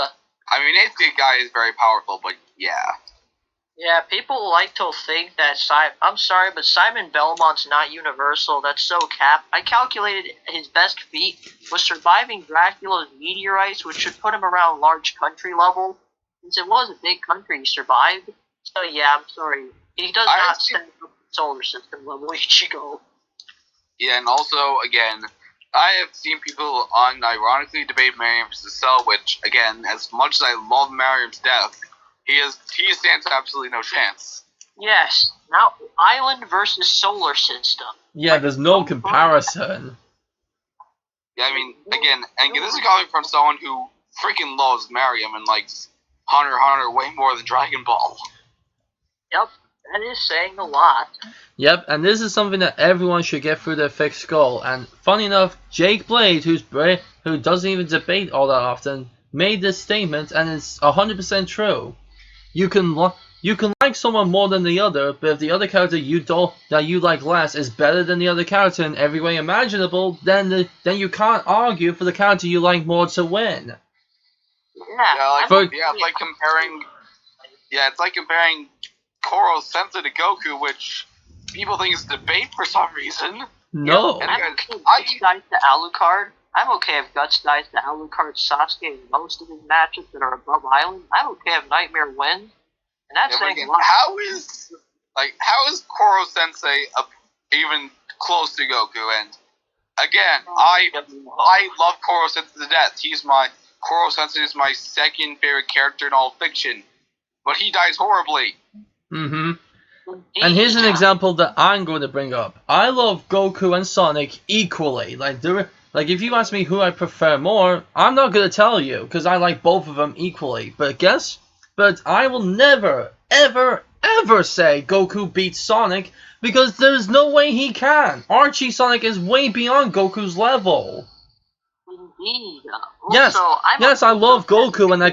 B: I mean, Eighth Guy is very powerful, but yeah.
A: Yeah, people like to think that I'm sorry, but Simon Belmont's not universal. That's so cap. I calculated his best feat was surviving Dracula's meteorites, which should put him around large country level. Since it was a big country, he survived. So yeah, I'm sorry. He does not stand up to solar system level Ichigo.
B: Yeah, and also, again, I have seen people unironically debate Mariam vs. Cell, which, again, as much as I love Mariam's death, he stands absolutely no chance.
A: Yes. Now, island versus solar system.
C: Yeah, there's no comparison.
B: Yeah, I mean, again, and this is coming from someone who freaking loves Mariam and likes Hunter x Hunter way more than Dragon Ball.
A: Yep. That is saying a lot.
C: Yep, and this is something that everyone should get through their thick skull. And funny enough, Jake Blade, who doesn't even debate all that often, made this statement, and it's 100% true. You can like someone more than the other, but if the other character that you like less is better than the other character in every way imaginable, then you can't argue for the character you like more to win.
A: Yeah,
B: it's like comparing Koro's Sense to Goku, which people think is debate for some reason.
C: No.
A: I to Alucard. I'm okay if Guts dies to Alucard, Sasuke, in most of his matches that are above Island. I'm okay if Nightmare wins, and that's saying a lot.
B: How is Koro Sensei even close to Goku? And again, I love Koro Sensei to death. Koro Sensei is my second favorite character in all fiction, but he dies horribly.
C: Mm-hmm. And here's an example that I'm going to bring up. I love Goku and Sonic equally. Like if you ask me who I prefer more, I'm not going to tell you, because I like both of them equally. But I will never, ever, ever say Goku beats Sonic, because there's no way he can. Archie Sonic is way beyond Goku's level.
A: Indeed.
C: Yes, I love Goku, and I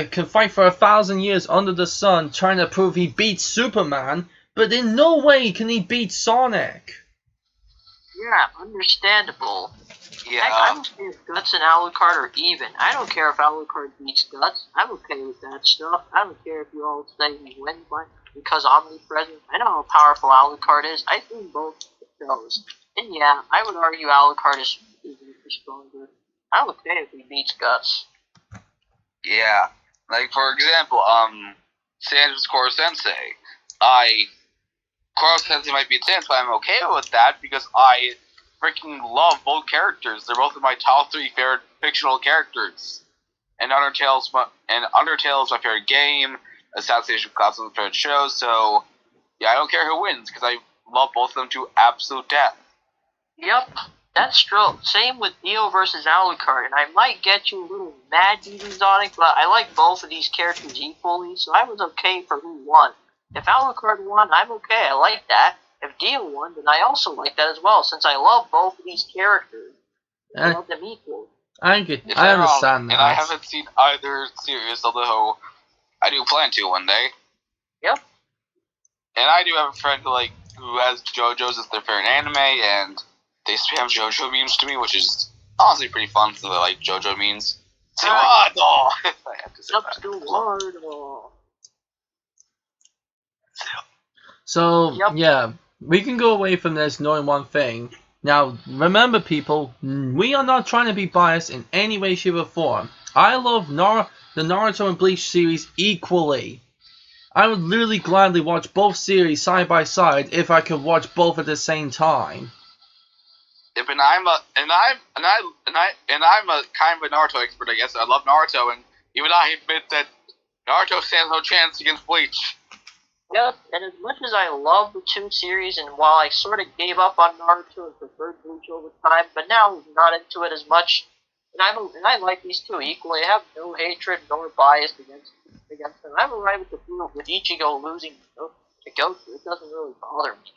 C: can fight for 1,000 years under the sun trying to prove he beats Superman, but in no way can he beat Sonic.
A: Yeah, understandable.
B: Yeah.
A: Heck, I don't care if Guts and Alucard are even. I don't care if Alucard beats Guts. I'm okay with that stuff. I don't care if you all say he wins because omnipresent. I know how powerful Alucard is. I've seen both shows. And yeah, I would argue Alucard is stronger. I'm okay if he beats Guts.
B: Yeah. Like, for example, Sans Koro Sensei. Koro Sensei might be intense, but I'm okay with that because I freaking love both characters. They're both of my top 3 favorite fictional characters. And Undertale is my favorite game. Assassination Class is my favorite show. So, yeah, I don't care who wins because I love both of them to absolute death.
A: Yep. That's true. Same with Neo versus Alucard, and I might get you a little mad, Sonic, but I like both of these characters equally, so I was okay for who won. If Alucard won, I'm okay. I like that. If Dio won, then I also like that as well, since I love both of these characters. I love them equally.
C: I understand that.
B: And I haven't seen either series, although I do plan to one day.
A: Yep.
B: And I do have a friend who has JoJo's as their favorite anime, and they spam JoJo memes to me, which is honestly pretty fun, so they like JoJo memes. I have to say that.
C: So, yeah, we can go away from this knowing one thing. Now, remember people, we are not trying to be biased in any way, shape, or form. I love the Naruto and Bleach series equally. I would literally gladly watch both series side by side if I could watch both at the same time.
B: Yep, and I'm a kind of a Naruto expert, I guess. I love Naruto, and even I admit that Naruto stands no chance against Bleach.
A: Yep, and as much as I love the 2 series, and while I sort of gave up on Naruto and preferred Bleach over time, but now I'm not into it as much, and I like these 2 equally. I have no hatred nor bias against them. I'm alright with Ichigo losing to Goku. It doesn't really bother me.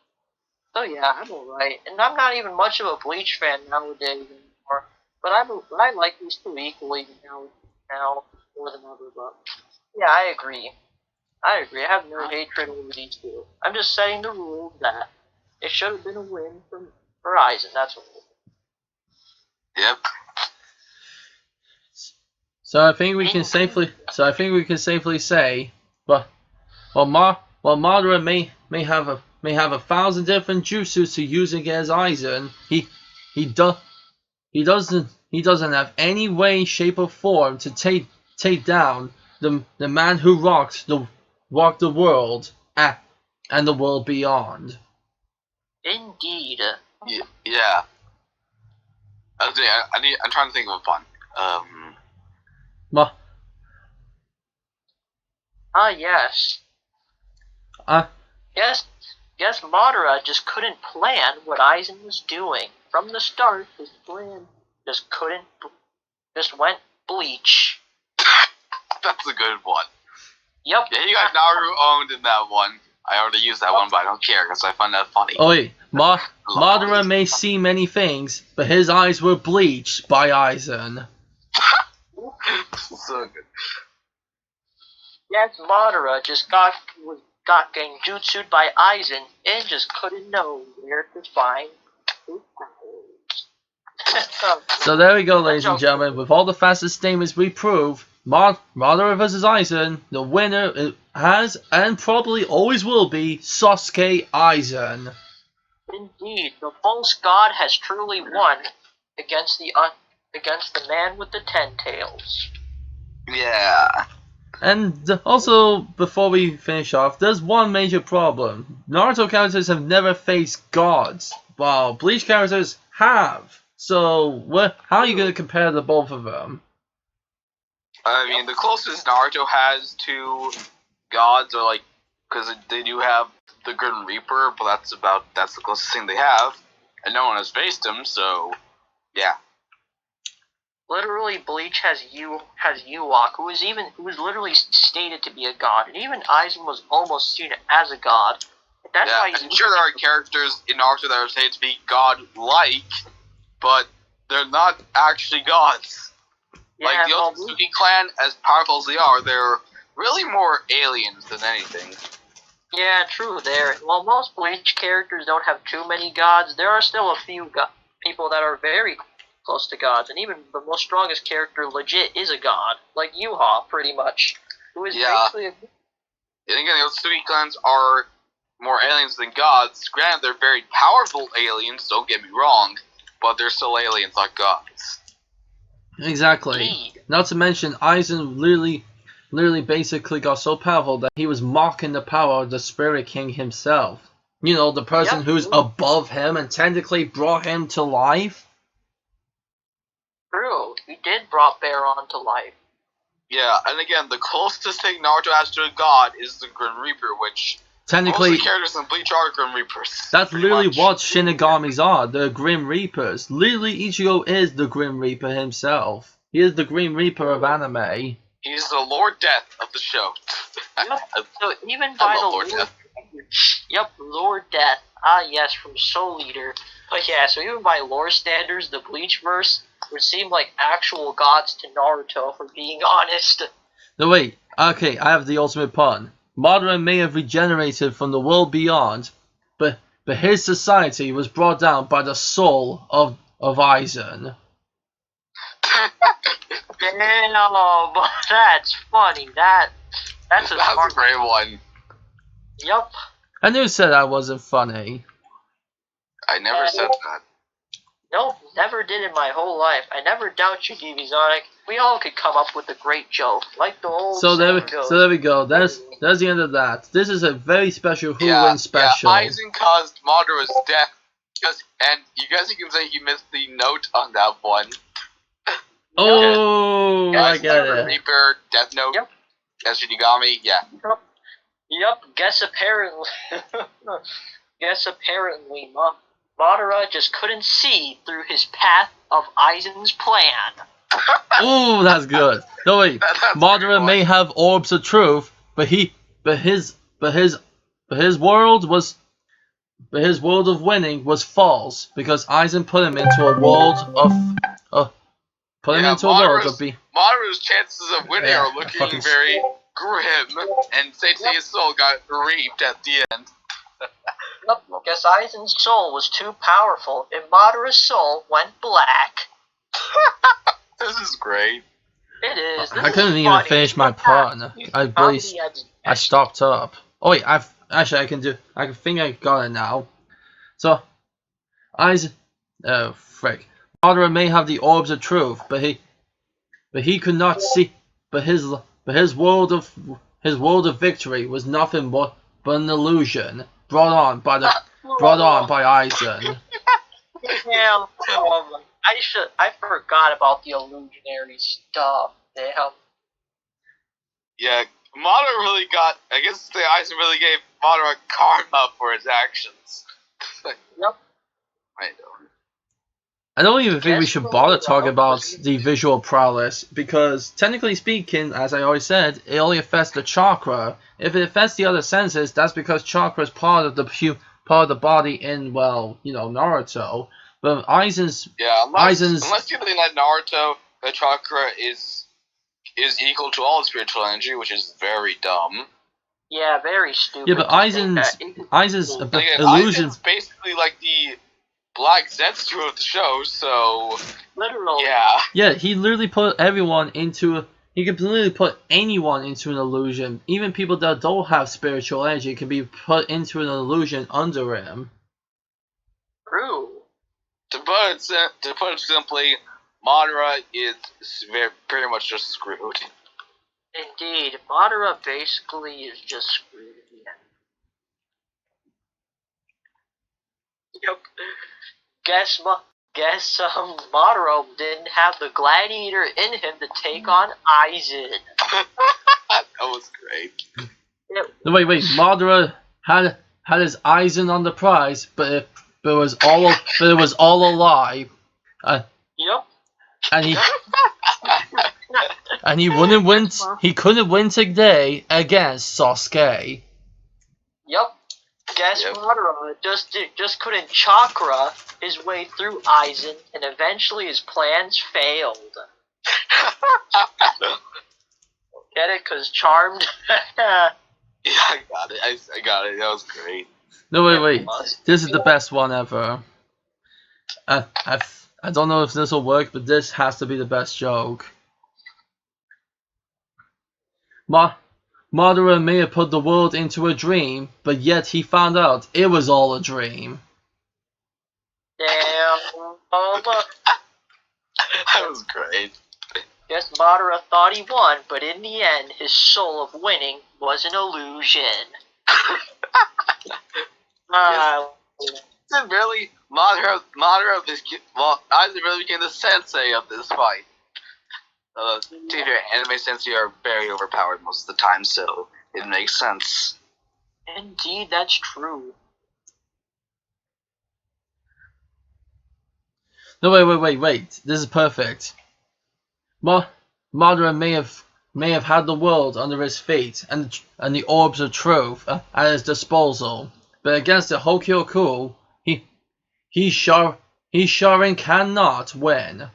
A: So yeah, I'm alright, and I'm not even much of a Bleach fan nowadays anymore. But I like these 2 equally now more than ever. But yeah, I agree. I have no hatred over these 2. I'm just setting the rule that it should have been a win for Aizen. That's all.
B: Yep.
C: So I think we can safely say, while Madara may have 1,000 different jutsus to use against Aizen, he doesn't have any way, shape, or form to take down the man who walked the world and the world beyond.
A: Indeed.
B: Yeah. I'm trying to think of a pun.
A: Yes. Yes, Madara just couldn't plan what Aizen was doing. From the start, his plan just went Bleach.
B: That's a good one.
A: Yep.
B: Yeah, you got Naruto owned in that one. I already used that one, but I don't care because I find that funny.
C: Oh wait, Madara may see many things, but his eyes were bleached by Aizen.
B: So good.
A: Yes, Madara just got Genjutsu'd by Aizen and just couldn't know where to find his powers.
C: So there we go, ladies and gentlemen. With all the fastest statements we prove, Madara vs. Aizen, the winner has and probably always will be Sasuke Aizen.
A: Indeed, the false god has truly won against the man with the 10 tails.
B: Yeah.
C: And also, before we finish off, there's one major problem. Naruto characters have never faced gods, while Bleach characters have. So, how are you going to compare the both of them?
B: I mean, the closest Naruto has to gods are like, because they do have the Grim Reaper, but that's the closest thing they have, and no one has faced him. So, yeah.
A: Literally, Bleach has Ewok, who is literally stated to be a god, and even Aizen was almost seen as a god. That's why
B: I'm sure there are characters in Naruto that are said to be god-like, but they're not actually gods.
A: Yeah,
B: like the Otsutsuki clan, as powerful as they are, they're really more aliens than anything.
A: Yeah, true. While most Bleach characters don't have too many gods, there are still a few people that are very close to gods, and even the most strongest character legit is a god, like Uchiha, pretty much, who is basically a...
B: And again, the Otsutsuki clans are more aliens than gods. Granted, they're very powerful aliens, don't get me wrong, but they're still aliens, not gods.
C: Exactly.
A: Indeed.
C: Not to mention, Aizen literally basically got so powerful that he was mocking the power of the Spirit King himself. You know, the person who's above him and technically brought him to life.
A: True, he did brought Baron to life.
B: Yeah, and again, the closest thing Naruto has to a god is the Grim Reaper, which
C: technically
B: most of the characters in Bleach are Grim Reapers.
C: That's literally what Shinigamis are, the Grim Reapers. Literally, Ichigo is the Grim Reaper himself. He is the Grim Reaper of anime.
B: He's the Lord Death of the show.
A: Yep. So even by the
B: Lord Death.
A: Yep, Lord Death. Ah, yes, from Soul Eater. But yeah, so even by lore standards, the Bleach verse would seem like actual gods to Naruto, for being honest.
C: No, wait. Okay, I have the ultimate pun. Madara may have regenerated from the world beyond, but his society was brought down by the soul of Aizen.
A: Damn, but that's funny. That's
B: a great one.
A: Yep.
C: And who said that wasn't funny?
B: I never said that.
A: Nope, never did in my whole life. I never doubt you, DB Sonic. We all could come up with a great joke, like the old.
C: So there we go. That's the end of that. This is a very special Who Wins special.
B: Yeah, Aizen caused Madara's death, and you guys can say he missed the note on that one.
C: Oh, I get it.
B: Reaper, Death Note, Shinigami, yeah.
A: Yep. Guess apparently, Madara just couldn't see through his path of Aizen's plan.
C: Oh, that's good. No wait, Madara may have orbs of truth, but his world of winning was false because Aizen put him into a world of
B: Madara's chances of winning are looking very grim, and Seise's soul got reaped at the end.
A: Yep, guess Aizen's soul was too powerful, and Madara's soul went black.
B: This is great.
A: It is.
C: I couldn't even finish my pun. I stopped up. Oh wait, I think I got it now. So, Aizen, Madara may have the orbs of truth, but he could not see. But his world of victory was nothing but an illusion brought on by Aizen.
A: Damn, I forgot about the illusionary stuff. Damn.
B: Yeah, Madara really got. I guess the Aizen really gave Madara karma for his actions.
A: Yep.
C: I don't even think we should bother talking about the visual prowess, because technically speaking, as I always said, it only affects the chakra. If it affects the other senses, that's because chakra is part of the body in, well, you know, Naruto. But Aizen's
B: unless you think that Naruto, the chakra is equal to all spiritual energy, which is very dumb.
A: Yeah, very stupid.
C: Yeah, but Aizen's illusion
B: Aizen's basically like the Black Zetsu of the show, so
A: literally.
C: Yeah, he literally put everyone into. He can literally put anyone into an illusion. Even people that don't have spiritual energy can be put into an illusion under him.
B: put it simply, Madara is pretty much just screwed.
A: Indeed, Madara basically is just screwed. Yep. Guess Madara didn't have the gladiator in him to take on Aizen.
B: That was great.
A: Yep.
C: No, wait. Madara had his Aizen on the prize, but it was all a lie.
A: Yep.
C: And he wouldn't win. He couldn't win today against Sasuke.
A: Yep. Madara just couldn't chakra his way through Aizen, and eventually his plans failed. Get it? 'Cause charmed.
B: Yeah, I got it. I got it. That was great.
C: No, wait. This is the best one ever. I don't know if this will work, but this has to be the best joke. Madara may have put the world into a dream, but yet he found out it was all a dream.
A: Damn.
B: That was great.
A: Guess Madara thought he won, but in the end, his soul of winning was an illusion.
B: Aizen really became the sensei of this fight. Teacher anime sensei are very overpowered most of the time, so it makes sense.
A: Indeed, that's true.
C: No, wait. This is perfect. Madara may have had the world under his feet and the orbs of truth at his disposal, but against the Hokyoku, he sure cannot win.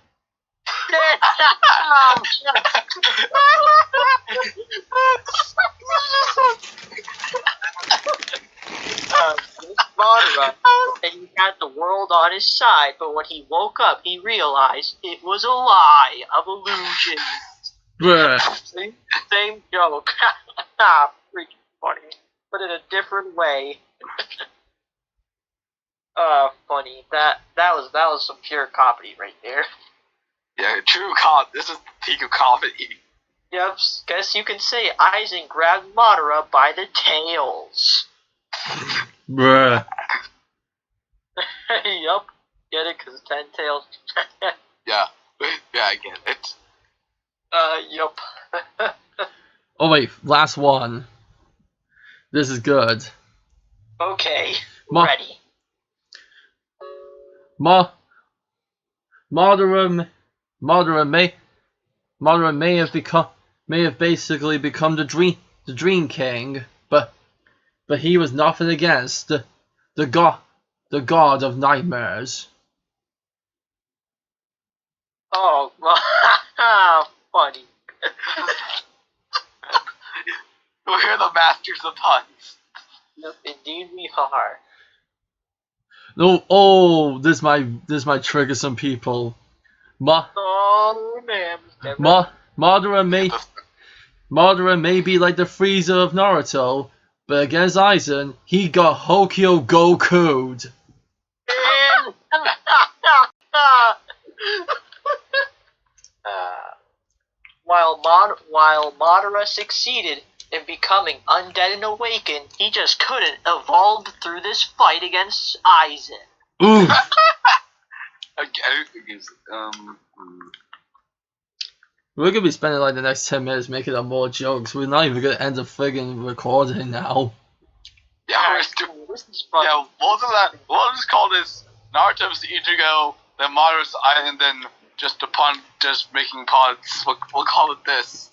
A: Madara, and he had the world on his side, but when he woke up, he realized it was a lie of illusion. Same joke. Freaking funny, but in a different way. Funny. That was some pure comedy right there.
B: Yeah, this is the peak of comedy.
A: Yep, guess you can say Aizen grabbed Madara by the tails.
C: Bruh.
A: Yup. Get it? 'Cause 10 tails.
B: Yeah, I get it.
A: Yup.
C: Oh wait, last one. This is good.
A: Okay, ready.
C: Madara may have basically become the Dream King, but he was nothing against the god of nightmares.
A: Oh, funny.
B: We're the masters of puns.
A: Yep, indeed we are.
C: No, this might trigger some people.
A: Oh man.
C: Madara may be like the Frieza of Naruto, but against Aizen, he got Hokyo Goku'd.
A: While Madara succeeded in becoming undead and awakened, he just couldn't evolve through this fight against Aizen.
C: Ooh. We're gonna be spending like the next 10 minutes making up more jokes. We're not even gonna end up friggin' recording now.
B: Yeah,
A: This is fun.
B: yeah, we'll do that. We'll just call this Naruto's Ichigo, then Madara's Aizen, then just a pun, just making puns. We'll call it this.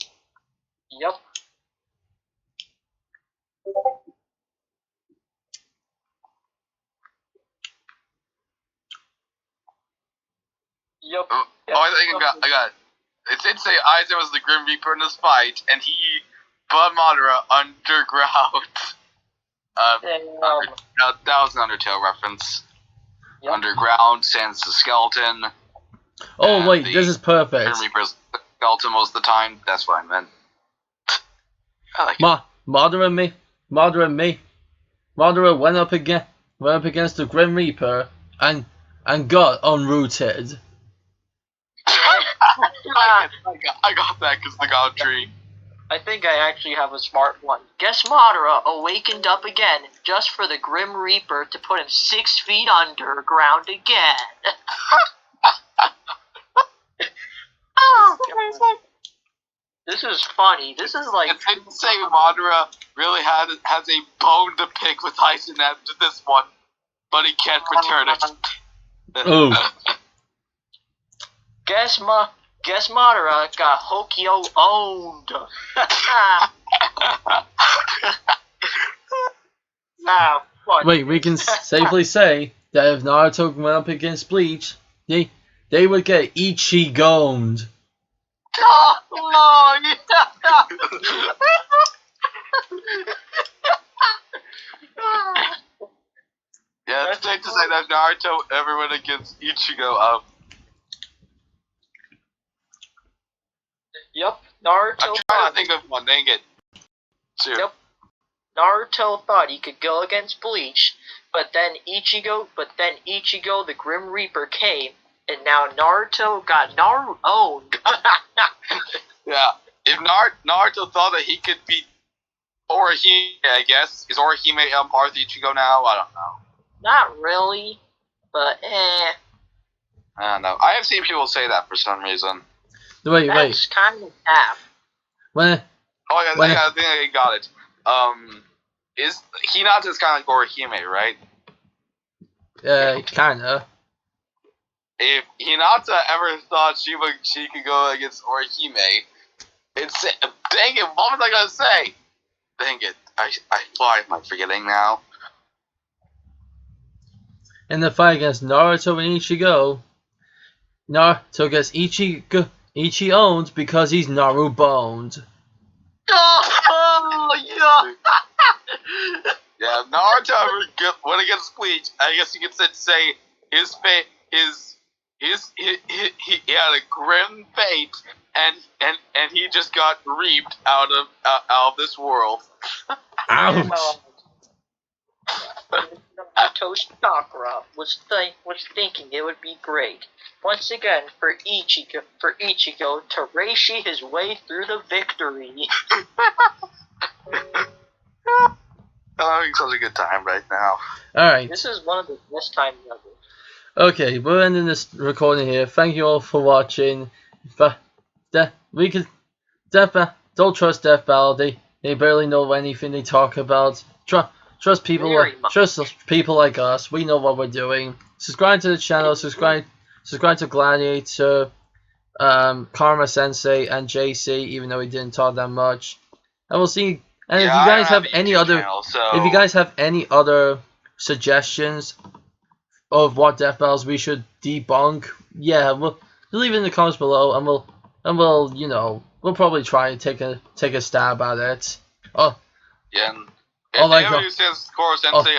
A: Yep. Yep.
B: Oh, I think I got it. It did say Aizen was the Grim Reaper in this fight, and he brought Madara underground. No, that was an Undertale reference.
A: Yep.
B: Underground, sans the skeleton.
C: Oh wait, this is perfect.
B: Grim Reaper's the skeleton most of the time. That's what I meant. I like it.
C: Madara went up against the Grim Reaper, and and got unrooted.
B: I got that because the god tree.
A: I think I actually have a smart one. Guess Madara awakened up again, just for the Grim Reaper to put him 6 feet underground again. This is funny. This is like...
B: It's insane Madara really has a bone to pick with Aizen after this one, but he can't return it.
C: Oh.
A: Guess Madara got Hokyo owned. Now, what?
C: Wait, we can safely say that if Naruto went up against Bleach, they would get Ichigo.
A: Oh,
B: yeah, it's safe to say that Naruto ever went against Ichigo.
A: Yep, Naruto.
B: I'm trying to think of one. Dang it. Shoot.
A: Yep. Naruto thought he could go against Bleach, but then Ichigo the Grim Reaper came, and now Naruto got Naru owned.
B: Yeah, if Naruto thought that he could beat Orihime, I guess. Is Orihime part of Ichigo now? I don't know.
A: Not really, but
B: I don't know. I have seen people say that for some reason.
C: Wait.
A: That's kind of apt.
C: When?
B: Oh, yeah, I think I got it. Is Hinata's kind of like Orihime, right?
C: Kinda.
B: If Hinata ever thought she could go against Orihime, it's dang it. What was I gonna say? Dang it. Why am I forgetting now?
C: In the fight against Naruto and Ichigo, Naruto gets Ichi owned because he's Naru boned.
A: Oh, yeah.
B: Yeah, Naruto ever went against Bleach. I guess you could say he had a grim fate, and he just got reaped out of this world.
C: Ouch!
A: Nato's Chakra was thinking it would be great once again for Ichigo to Reishi his way through the victory.
B: I'm having such a good time right now.
C: Alright.
A: This is one of the best times ever.
C: Okay, we're ending this recording here. Thank you all for watching. But don't trust Death Battle. They barely know anything they talk about. Trust people like us. We know what we're doing. Subscribe to the channel. Subscribe to Gladiator, Karma Sensei, and JC. Even though we didn't talk that much. And we'll see. And
B: yeah,
C: if you guys have
B: any
C: other suggestions of what death battles we should debunk, yeah, we'll leave it in the comments below, and we'll probably try and take a stab at it. Oh,
B: yeah. If anybody who says Koro Sensei,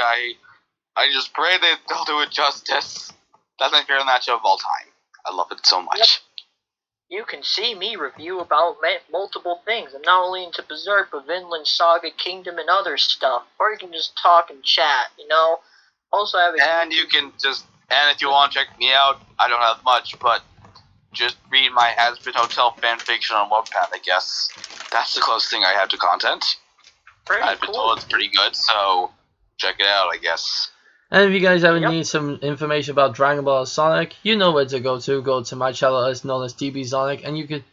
B: I just pray that they'll do it justice. That's my favorite matchup of all time. I love it so much.
A: Yep. You can see me review about multiple things. I'm not only into Berserk, but Vinland Saga, Kingdom, and other stuff. Or you can just talk and chat, Also, I have
B: and you can just, and if you want to check me out, I don't have much, but just read my Has-Been Hotel fanfiction on Wattpad, I guess. That's the closest thing I have to content. I've been told it's pretty good, so check it out, I guess.
C: And if you guys ever need some information about Dragon Ball or Sonic, you know where to go to. Go to my channel, as known as DB Sonic, and you can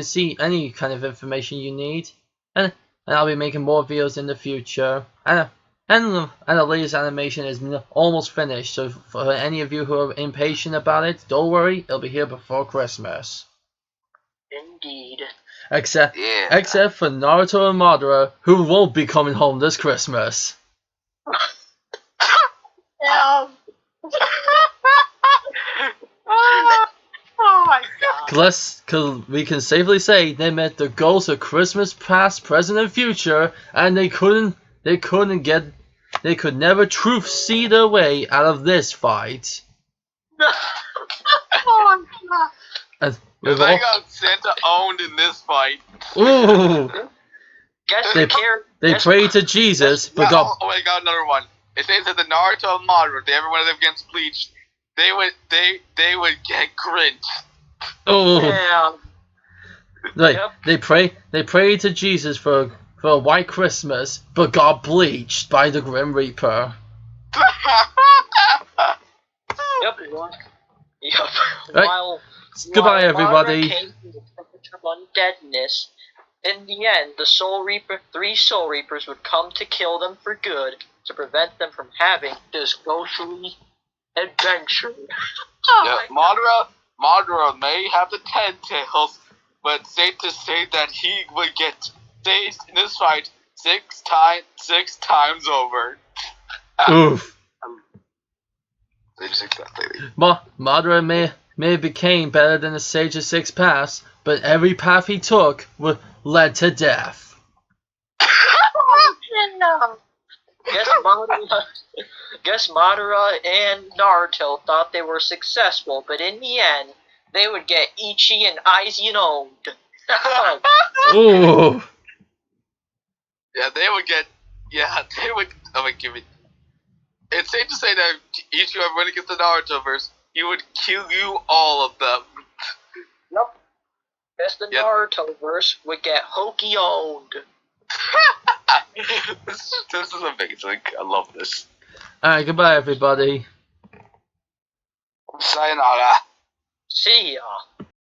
C: see any kind of information you need. And I'll be making more videos in the future. And the latest animation is almost finished. So for any of you who are impatient about it, don't worry, it'll be here before Christmas.
A: Indeed.
C: Except for Naruto and Madara, who won't be coming home this Christmas.
A: Oh my god.
C: Cause we can safely say they met the goals of Christmas past, present, and future, and they could never truth see their way out of this fight.
A: Oh my god.
B: Because I got Santa owned in this fight.
C: Ooh. They
A: Guess
C: prayed to Jesus, but got...
B: Oh, I got another one. It says that the Naruto and Madara, if they ever went against Bleach, they would get Grinch.
C: Oh,
A: Yeah.
C: like
A: Yep.
C: they pray to Jesus for a white Christmas, but got bleached by the Grim Reaper.
A: Yep. Yep.
C: Right.
A: While
C: Goodbye,
A: Madara
C: everybody.
A: came to the verge of undeadness, in the end, three Soul Reapers would come to kill them for good, to prevent them from having this ghostly adventure.
B: Yeah, Madara may have the 10 tails, but it's safe to say that he would get saved in this fight six times over.
C: Oof.
B: Exactly.
C: Madara may became better than the Sage of Six Paths, but every path he took led to death.
A: Guess Madara and Naruto thought they were successful, but in the end, they would get Ichi and Aizen owned.
C: Ooh.
B: Yeah, they would. Oh my, give me. It's safe to say that Ichigo, when it gets the Narutoverse, he would kill you all of them.
A: Nope. Guess the Narutoverse would get Hoki owned.
B: This is amazing. I love this.
C: Alright, goodbye, everybody.
B: Sayonara.
A: See ya.